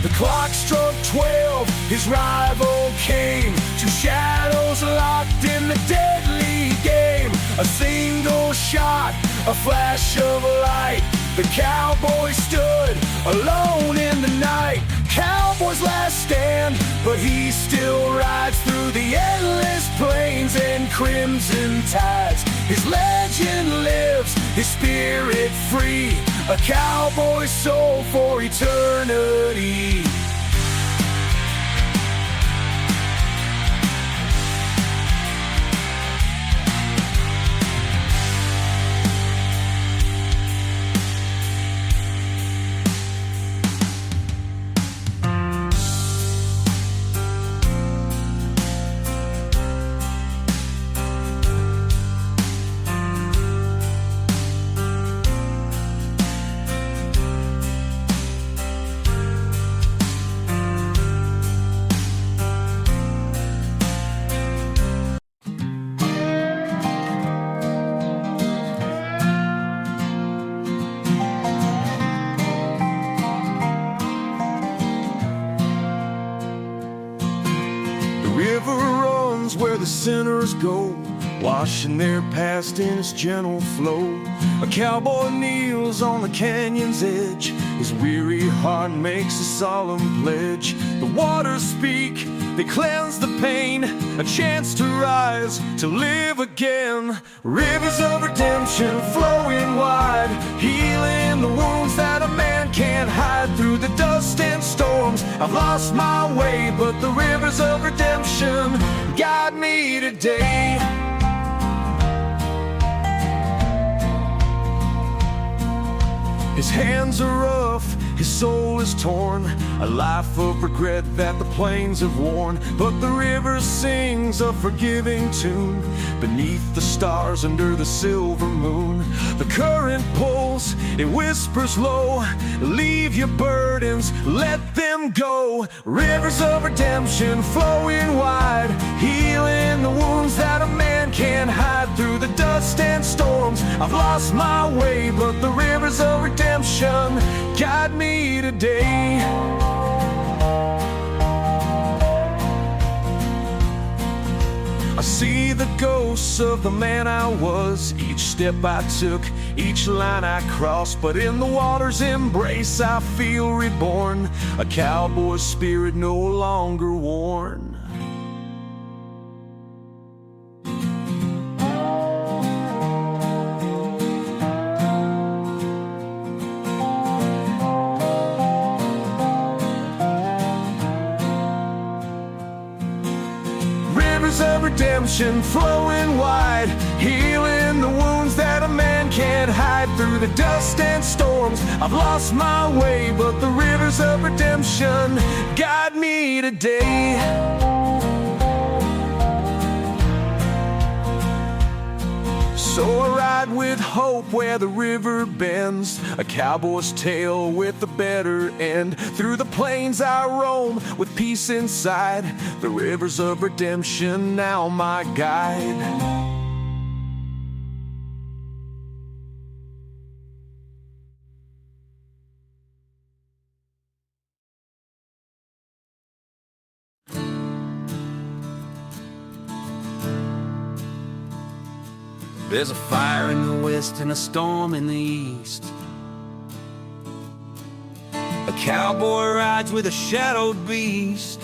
S2: The clock struck 12, his rival came. Two shadows locked in the deadly game. A single shot, a flash of light. The cowboy stood alone in the night. Cowboy's last stand, but he still rides through the endless plains and crimson tides. His legend lives, his spirit free. A cowboy's soul for eternity. River runs where the sinners go, washing their past in its gentle flow. A cowboy kneels on the canyon's edge, his weary heart makes a solemn pledge. The waters speak, they cleanse the pain, a chance to rise, to live again. Rivers of redemption flowing wide, healing the wounds that a man can't hide. Through the dust and storms, I've lost my way, but the rivers of redemption guide me today. His hands are rough, his soul is torn, a life of regret that the plains have worn. But the river sings a forgiving tune beneath the stars under the silver moon. The current pulls, it whispers low, leave your burdens, let them go. Rivers of redemption flowing wide, healing the wounds that a man can't hide. Through the dust and storms, I've lost my way, but the rivers of redemption guide me today. I see the ghosts of the man I was, each step I took, each line I crossed. But in the water's embrace I feel reborn, a cowboy's spirit no longer worn. Of redemption flowing wide, healing the wounds that a man
S1: can't hide through the dust and storms. I've lost my way, but the rivers of redemption guide me today. So I ride with hope where the river bends, a cowboy's tale with a better end. Through the plains I roam with peace inside, the rivers of redemption now my guide.
S3: There's a fire in the west and a storm in the east. A cowboy rides with a shadowed beast.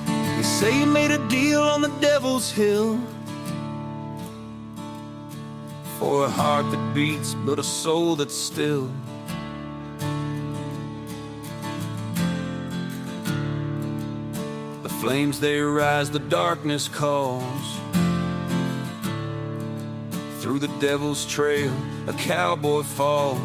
S3: They say he made a deal on the devil's hill, for a heart that beats but a soul that's still. The flames they rise, the darkness calls. Through the devil's trail, a cowboy falls.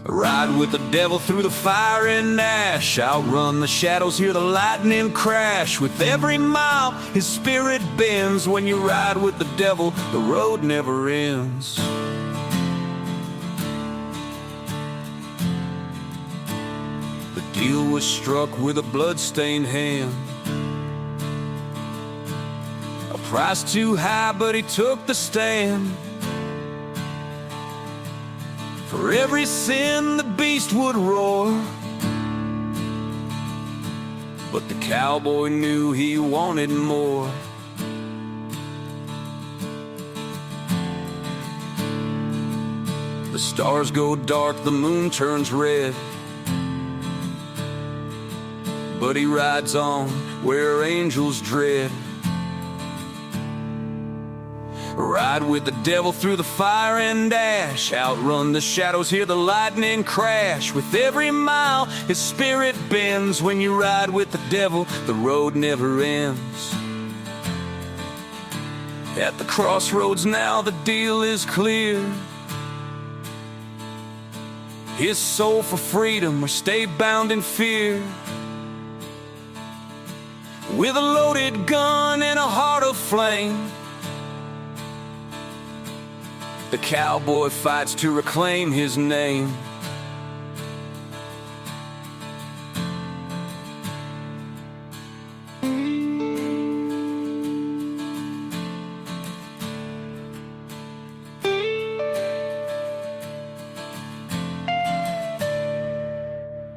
S3: Ride with the devil through the fire and ash, outrun the shadows, hear the lightning crash. With every mile, his spirit bends. When you ride with the devil, the road never ends. The deal was struck with a blood-stained hand. Price too high, but he took the stand. For every sin the beast would roar, but the cowboy knew he wanted more. The stars go dark, the moon turns red, but he rides on where angels dread. Ride with the devil through the fire and ash, outrun the shadows, hear the lightning crash. With every mile, his spirit bends. When you ride with the devil, the road never ends. At the crossroads now, the deal is clear. His soul for freedom or stay bound in fear. With a loaded gun and a heart of flame, the cowboy fights to reclaim his name.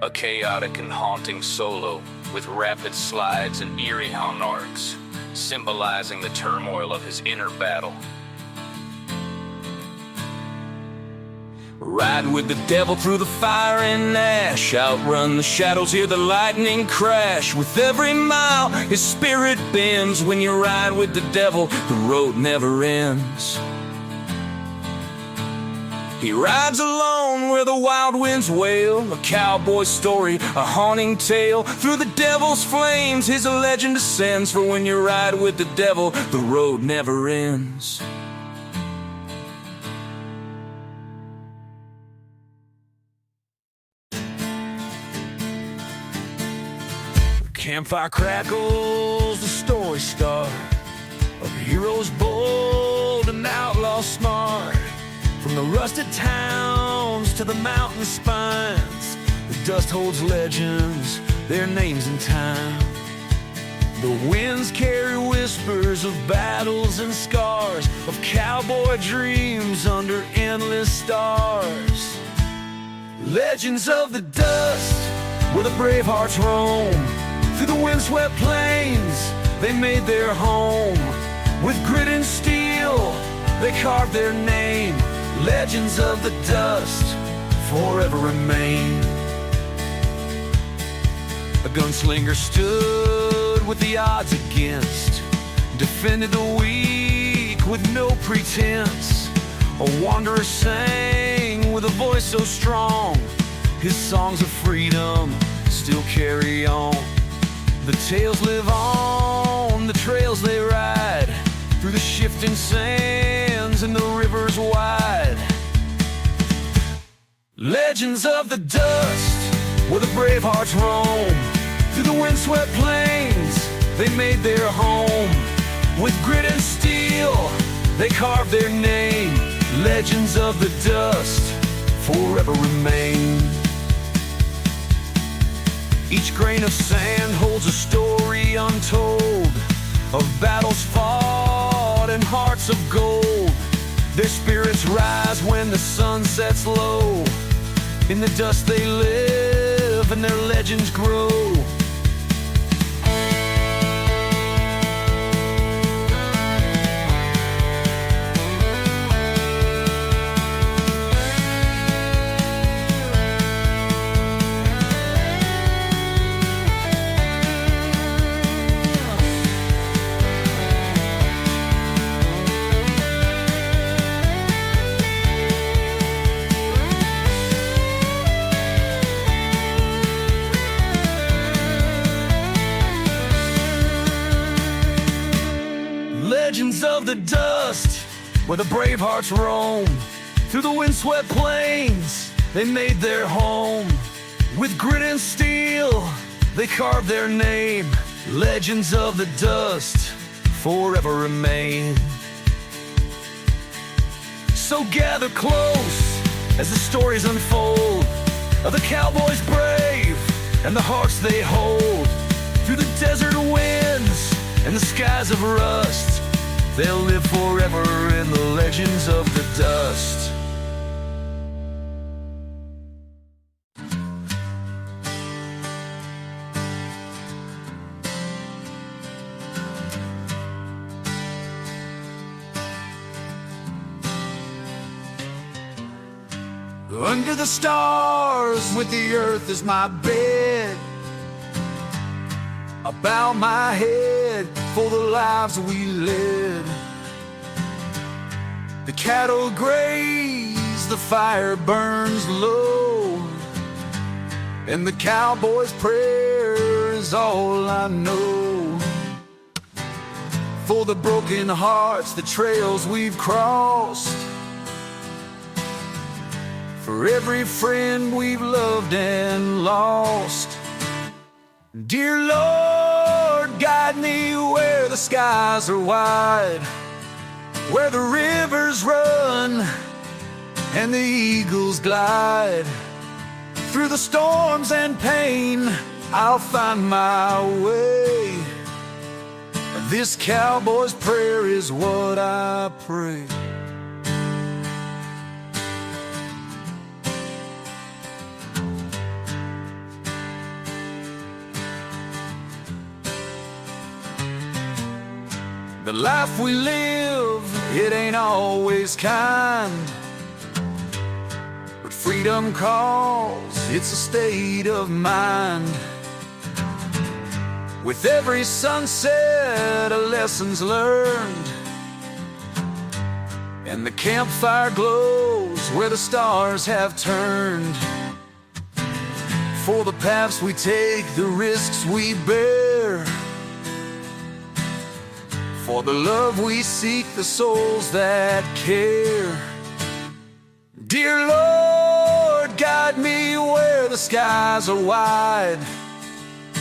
S3: A chaotic and haunting solo with rapid slides and eerie hung arcs, symbolizing the turmoil of his inner battle. Ride with the devil through the fire and ash, outrun the shadows, hear the lightning crash. With every mile, his spirit bends. When you ride with the devil, the road never ends. He rides alone where the wild winds wail, a cowboy story, a haunting tale. Through the devil's flames, his legend ascends. For when you ride with the devil, the road never ends. Campfire crackles, the story start of heroes bold and outlaws smart. From the rusted towns to the mountain spines, the dust holds legends, their names in time. The winds carry whispers of battles and scars, of cowboy dreams under endless stars. Legends of the dust, where the brave hearts roam. Through the windswept plains, they made their home. With grit and steel, they carved their name. Legends of the dust forever remain. A gunslinger stood with the odds against, defended the weak with no pretense. A wanderer sang with a voice so strong, his songs of freedom still carry on. The tales live on, the trails they ride, through the shifting sands and the rivers wide. Legends of the dust, where the brave hearts roam. Through the windswept plains, they made their home. With grit and steel, they carved their name. Legends of the dust forever remain. Each grain of sand holds a story untold, of battles fought and hearts of gold. Their spirits rise when the sun sets low. In the dust they live and their legends grow. Legends of the dust, where the brave hearts roam. Through the windswept plains, they made their home. With grit and steel, they carved their name. Legends of the dust forever remain. So gather close as the stories unfold of the cowboys brave and the hearts they hold. Through the desert winds and the skies of rust, they'll live forever in the legends of the dust.
S2: Under the stars, with the earth as my bed, I bow my head for the lives we led. The cattle graze, the fire burns low, and the cowboy's prayer is all I know. For the broken hearts, the trails we've crossed, for every friend we've loved and lost. Dear Lord, guide me where the skies are wide, where the rivers run and the eagles glide. Through the storms and pain, I'll find my way. This cowboy's prayer is what I pray. The life we live, it ain't always kind, but freedom calls, it's a state of mind. With every sunset, a lesson's learned, and the campfire glows where the stars have turned. For the paths we take, the risks we bear, for the love we seek, the souls that care. Dear Lord, guide me where the skies are wide,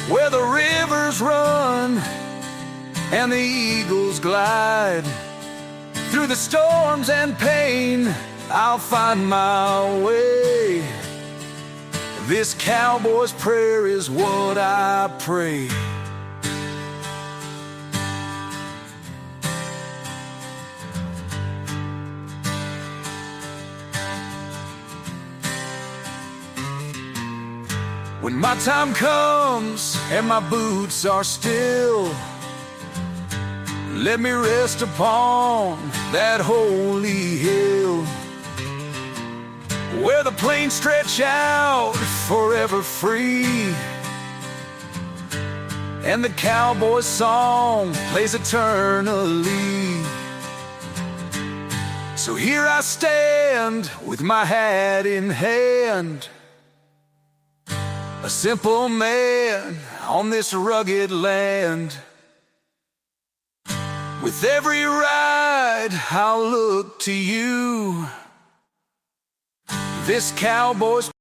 S2: where the rivers run and the eagles glide. Through the storms and pain, I'll find my way. This cowboy's prayer is what I pray. When my time comes and my boots are still, let me rest upon that holy hill, where the plains stretch out forever free, and the cowboy's song plays eternally. So here I stand with my hat in hand, a simple man on this rugged land,
S1: With every ride, I'll look to you. This cowboy's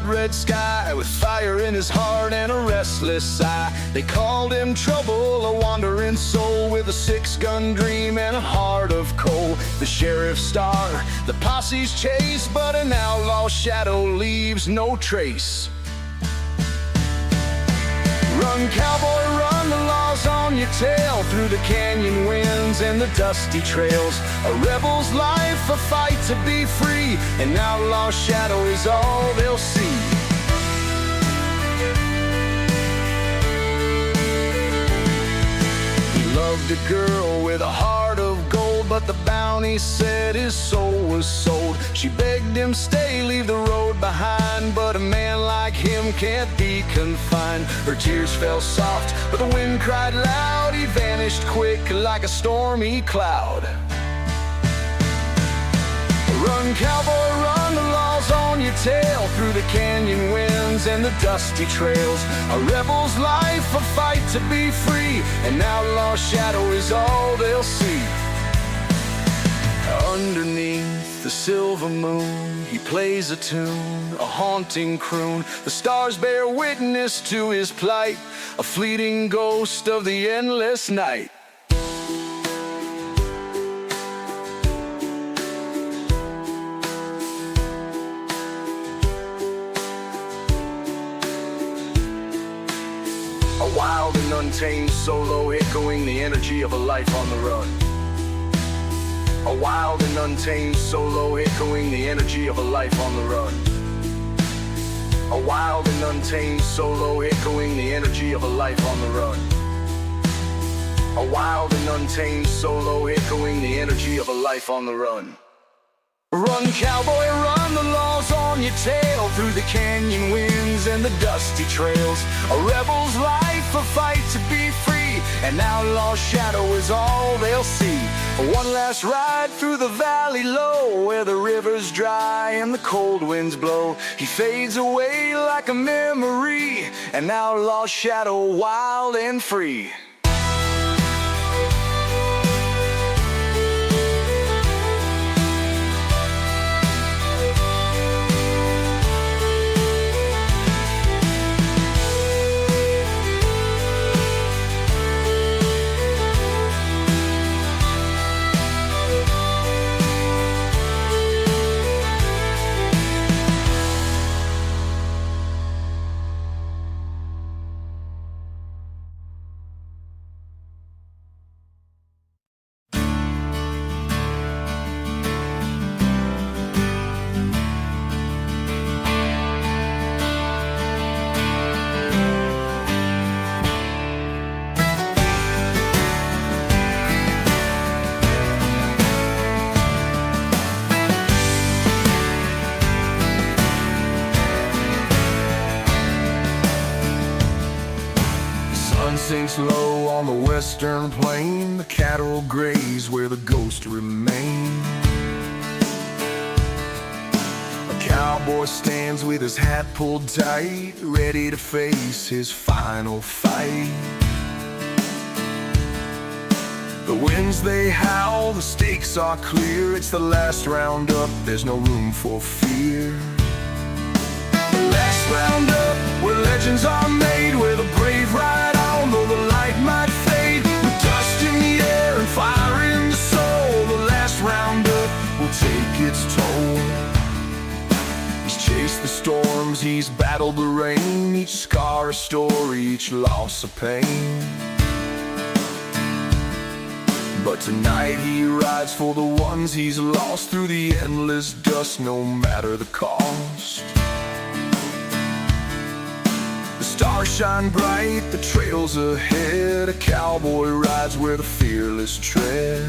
S2: red sky, with fire in his heart and a restless eye. They called him trouble, a wandering soul with a six-gun dream and a heart of coal. The sheriff's star, the posse's chase, but an outlaw shadow leaves no trace. Run, cowboy, run, the law's on your tail, through the canyon winds and the dusty trails. A rebel's life, a fight to be free, an outlaw shadow is all they'll see. He loved a girl with a heart of gold, but the bounty said his soul was sold. She begged him stay, leave the road behind, but a man like him can't be confined. Her tears fell soft, but the wind cried loud. He vanished quick like a stormy cloud. Run, cowboy, run, the law's on your tail, through the canyon winds and the dusty trails. A rebel's life, a fight to be free, an outlaw shadow is all they'll see. Underneath the silver moon, he plays a tune, a haunting croon. The stars bear witness to his plight, a fleeting ghost of the endless night. A wild and untamed solo, echoing the energy of a life on the run. A wild and untamed solo, echoing the energy of a life on the run. A wild and untamed solo, echoing the energy of a life on the run. A wild and untamed solo, echoing the energy of a life on the run. Run, cowboy, run, the law's on your tail, through the canyon winds and the dusty trails. A rebel's life, a fight to be free, an outlaw shadow is all they'll see. One last ride through the valley low, where the river's dry and the cold winds blow. He fades away like a memory, an outlaw shadow wild and free. Sinks low on the western plain, the cattle graze where the ghosts remain. A cowboy stands with his hat pulled tight, ready to face his final fight. The winds they howl, the stakes are clear. It's the last roundup, there's no room for fear. The last roundup, where legends are made, where the brave ride on, though the light might fade. With dust in the air and fire in the soul, the last roundup will take its toll. He's chased the storms, he's battled the rain, each scar a story, each loss a pain. But tonight he rides for the ones he's lost, through the endless dust, no matter the cost. The stars shine bright, the trails ahead, a cowboy rides where the fearless tread.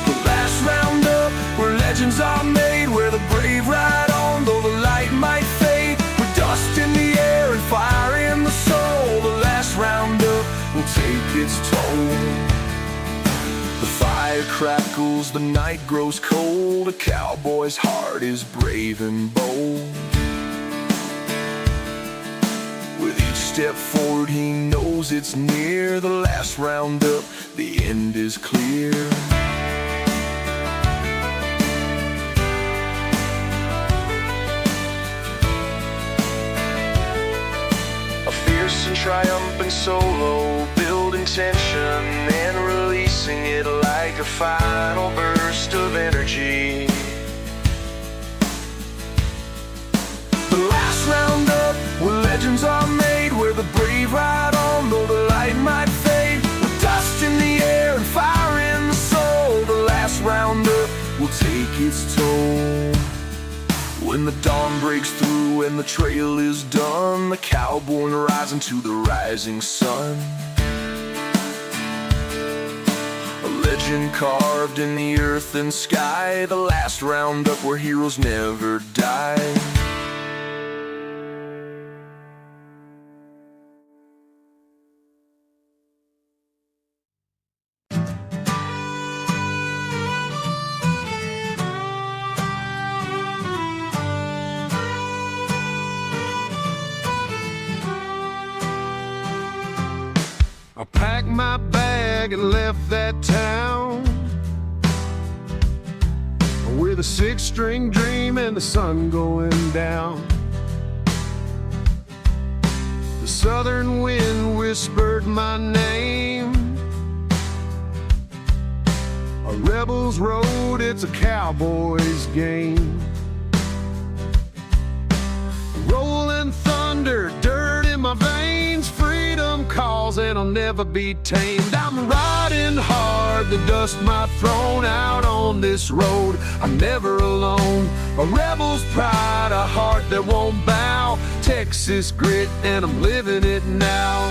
S2: The last roundup, where legends are made, where the brave ride on, though the light might fade. With dust in the air and fire in the soul, the last roundup will take its toll. The fire crackles twinkles, the night grows cold. A cowboy's heart is brave and bold. With each step forward he knows it's near. The last roundup, the end is clear. A fierce and triumphant solo, building tension and releasing it like a final burst of energy. The last roundup, where legends are made, where the brave ride on though the light might fade. With dust in the air and fire in the soul, the last roundup will take its toll. When the dawn breaks through and the trail is done, the cowboy rising to the rising sun. A legend carved in the earth and sky, the last roundup where heroes never die.
S4: I packed my bag and left that town with a six-string dream and the sun going down. The southern wind whispered my name. A rebel's road, it's a cowboy's game. Rolling thunder, dirt in my veins, freedom calls and I'll never be tamed. I'm riding hard, the dust might thrown out on this road. I'm never alone, a rebel's pride, a heart that won't bow. Texas grit and I'm living it now.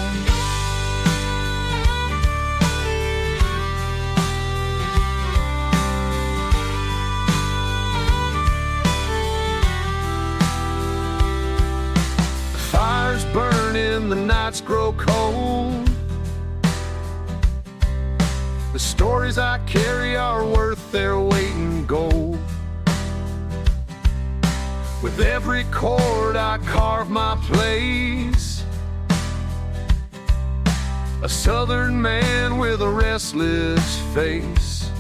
S4: Fires burning, the nights grow cold. The stories I carry are worth their weight in gold. With every chord I carve my place, a southern man with a restless face.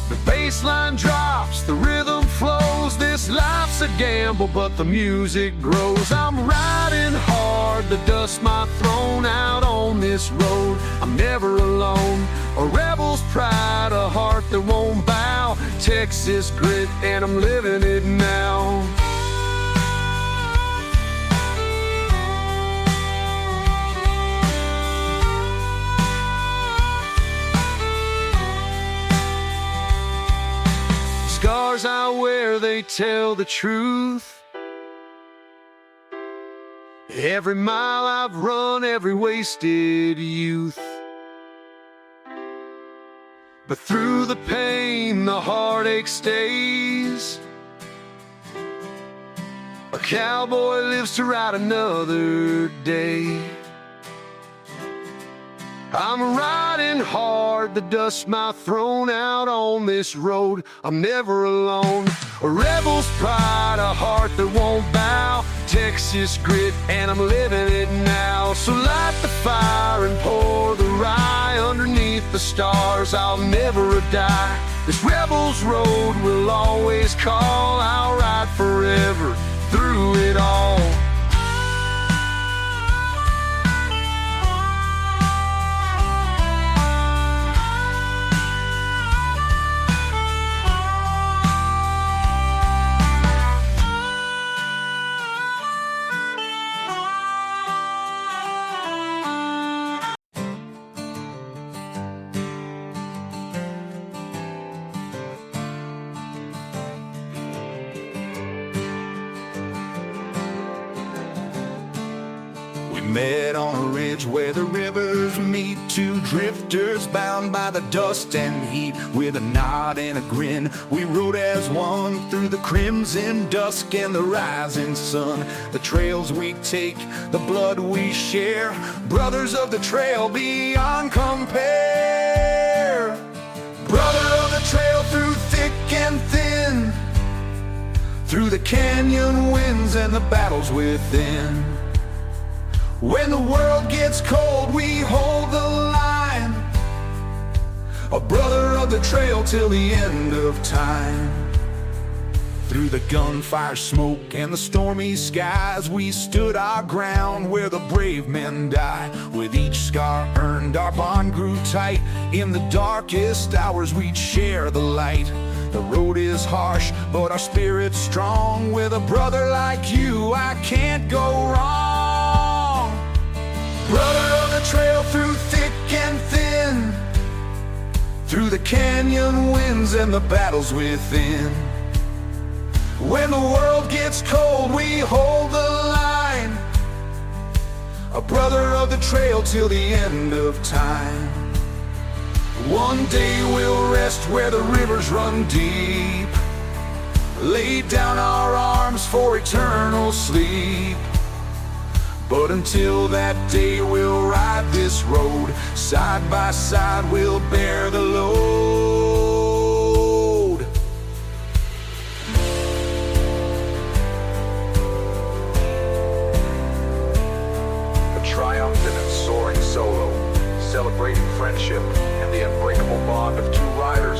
S4: The bass line drops, the rhythm flows. This life's a gamble, but the music grows. I'm riding hard, the dust might thrown out on this road. I'm never alone, a rebel's pride, a heart that won't bow. Texas grit, and I'm living it now. Scars I wear, they tell the truth. Every mile I've run, every wasted youth. But through the pain, the heartache stays. A cowboy lives to ride another day. I'm riding hard, the dust might thrown out on this road. I'm never alone, a rebel's pride, a heart that won't bow. Texas grit, and I'm living it now. So light the fire and pour the rye underneath the stars. I'll never die. This rebel's road will always call. I'll ride forever through it all.
S2: Met on a ridge where the rivers meet, two drifters bound by the dust and heat. With a nod and a grin, we rode as one through the crimson dusk and the rising sun. The trails we take, the blood we share, brothers of the trail beyond compare. Brother of the trail through thick and thin, through the canyon winds and the battles within. When the world gets cold, we hold the line, a brother of the trail till the end of time. Through the gunfire smoke and the stormy skies, we stood our ground where the brave men die. With each scar earned, our bond grew tight. In the darkest hours, we'd share the light. The road is harsh, but our spirit's strong. With a brother like you, I can't go wrong. Brother of the trail through thick and thin, through the canyon winds and the battles within. When the world gets cold, we hold the line, a brother of the trail till the end of time. One day we'll rest where the rivers run deep, lay down our arms for eternal sleep. But until that day we'll ride this road, side by side we'll bear the load.
S5: Triumphant and soaring solo, celebrating friendship and the unbreakable bond of two riders.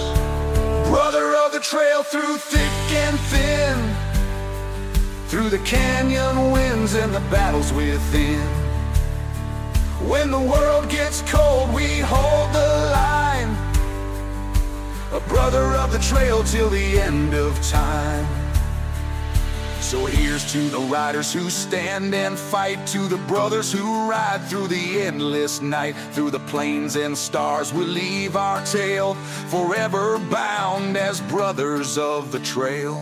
S2: Brother of the trail through thick and thin, through the canyon winds and the battles within. When the world gets cold, we hold the line, a brother of the trail till the end of time. So here's to the riders who stand and fight, to the brothers who ride through the endless night. Through the plains and stars we'll leave our tale, forever bound as brothers of the trail.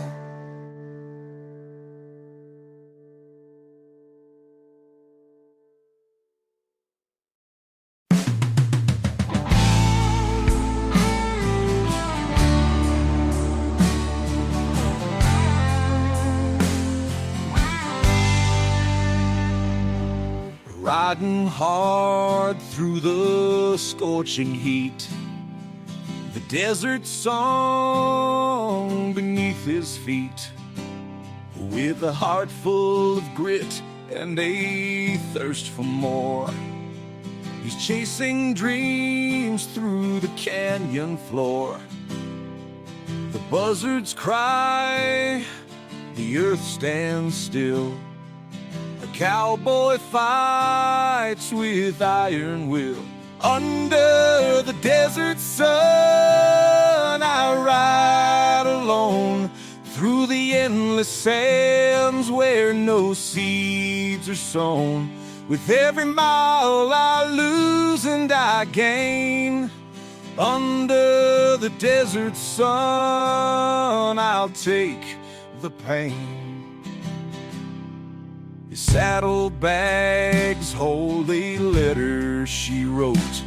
S3: Riding hard through the scorching heat, the desert song beneath his feet. With a heart full of grit and a thirst for more, he's chasing dreams through the canyon floor. The buzzards cry, the earth stands still. A cowboy fights with iron will. Under the desert sun, I ride alone through the endless sands where no seeds are sown. With every mile I lose and I gain. Under the desert sun, I'll take the pain. His saddlebags hold a letter she wrote,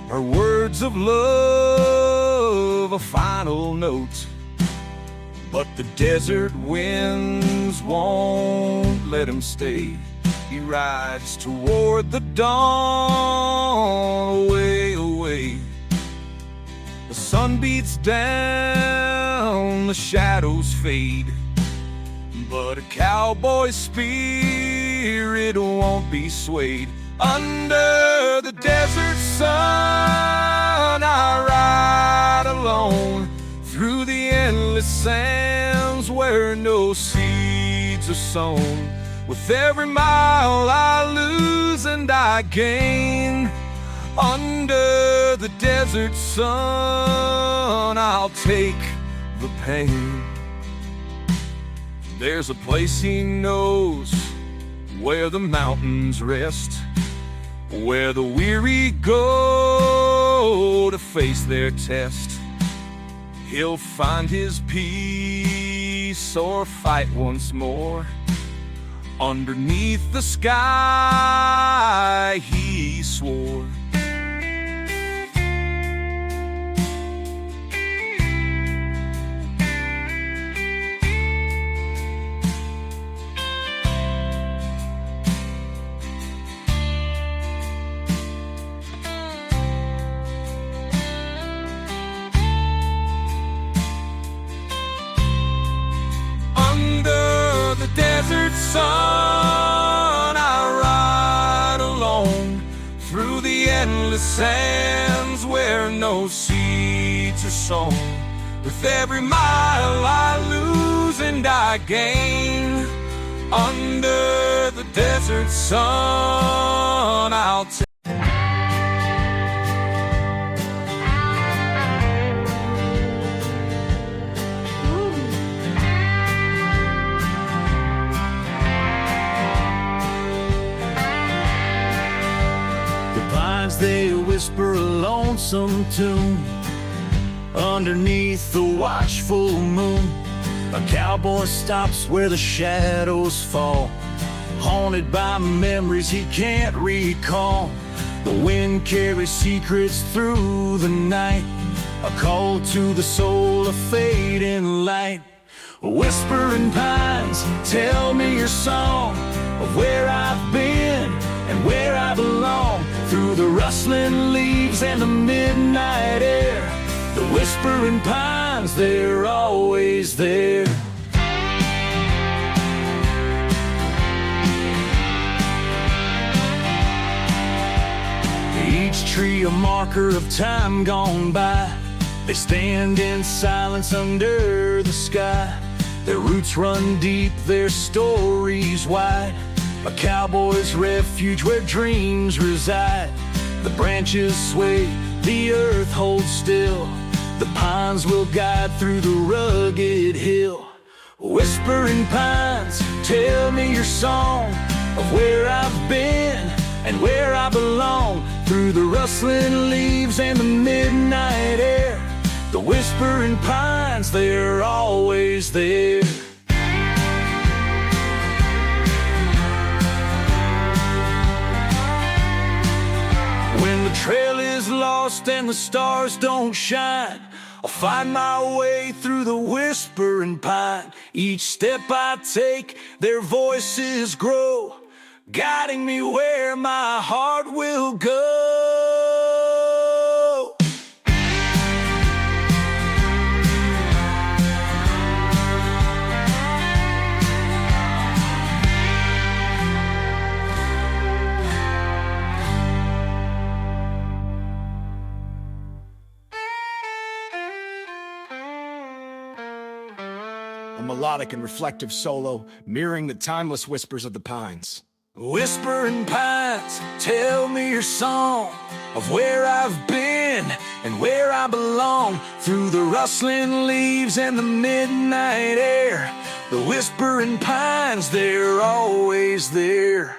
S3: her words of love, a final note. But the desert winds won't let him stay. He rides toward the dawn, away, away. The sun beats down, the shadows fade, but a cowboy's spirit won't be swayed. Under the desert sun, I ride alone through the endless sands where no seeds are sown. With every mile I lose and I gain. Under the desert sun, I'll take the pain. There's a place he knows where the mountains rest, where the weary go to face their test. He'll find his peace or fight once more. Underneath the sky, he swore. sun, I ride alone through the endless sands where no seeds are sown. With every mile I lose and I gain, under the desert sun, I'll take.
S1: They whisper a lonesome tune underneath the watchful moon. A cowboy stops where the shadows fall, haunted by memories he can't recall. The wind carries secrets through the night, a call to the soul, a fading light. Whispering pines, tell me your song of where I've been and where I belong. Through the rustling leaves and the midnight air, the whispering pines, they're always there. Each tree a marker of time gone by. They stand in silence under the sky. Their roots run deep, their stories wide. A cowboy's refuge where dreams reside. The branches sway, the earth holds still. The pines will guide through the rugged hill. Whispering pines, tell me your song of where I've been and where I belong. Through the rustling leaves and the midnight air, the whispering pines, they're always there. When the trail is lost and the stars don't shine, I'll find my way through the whispering pine. Each step I take, their voices grow, guiding me where my heart will go.
S2: A melodic and reflective solo, mirroring the timeless whispers of the pines.
S3: Whispering pines, tell me your song of where I've been and where I belong. Through the rustling leaves and the midnight air, the whispering pines, they're always there.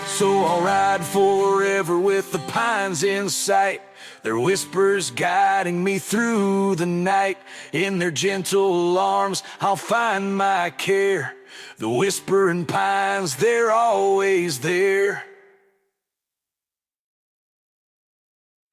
S3: So I'll ride forever with the pines in sight, their whispers guiding me through the night. In their gentle arms I'll find my care. The whispering pines, they're always there.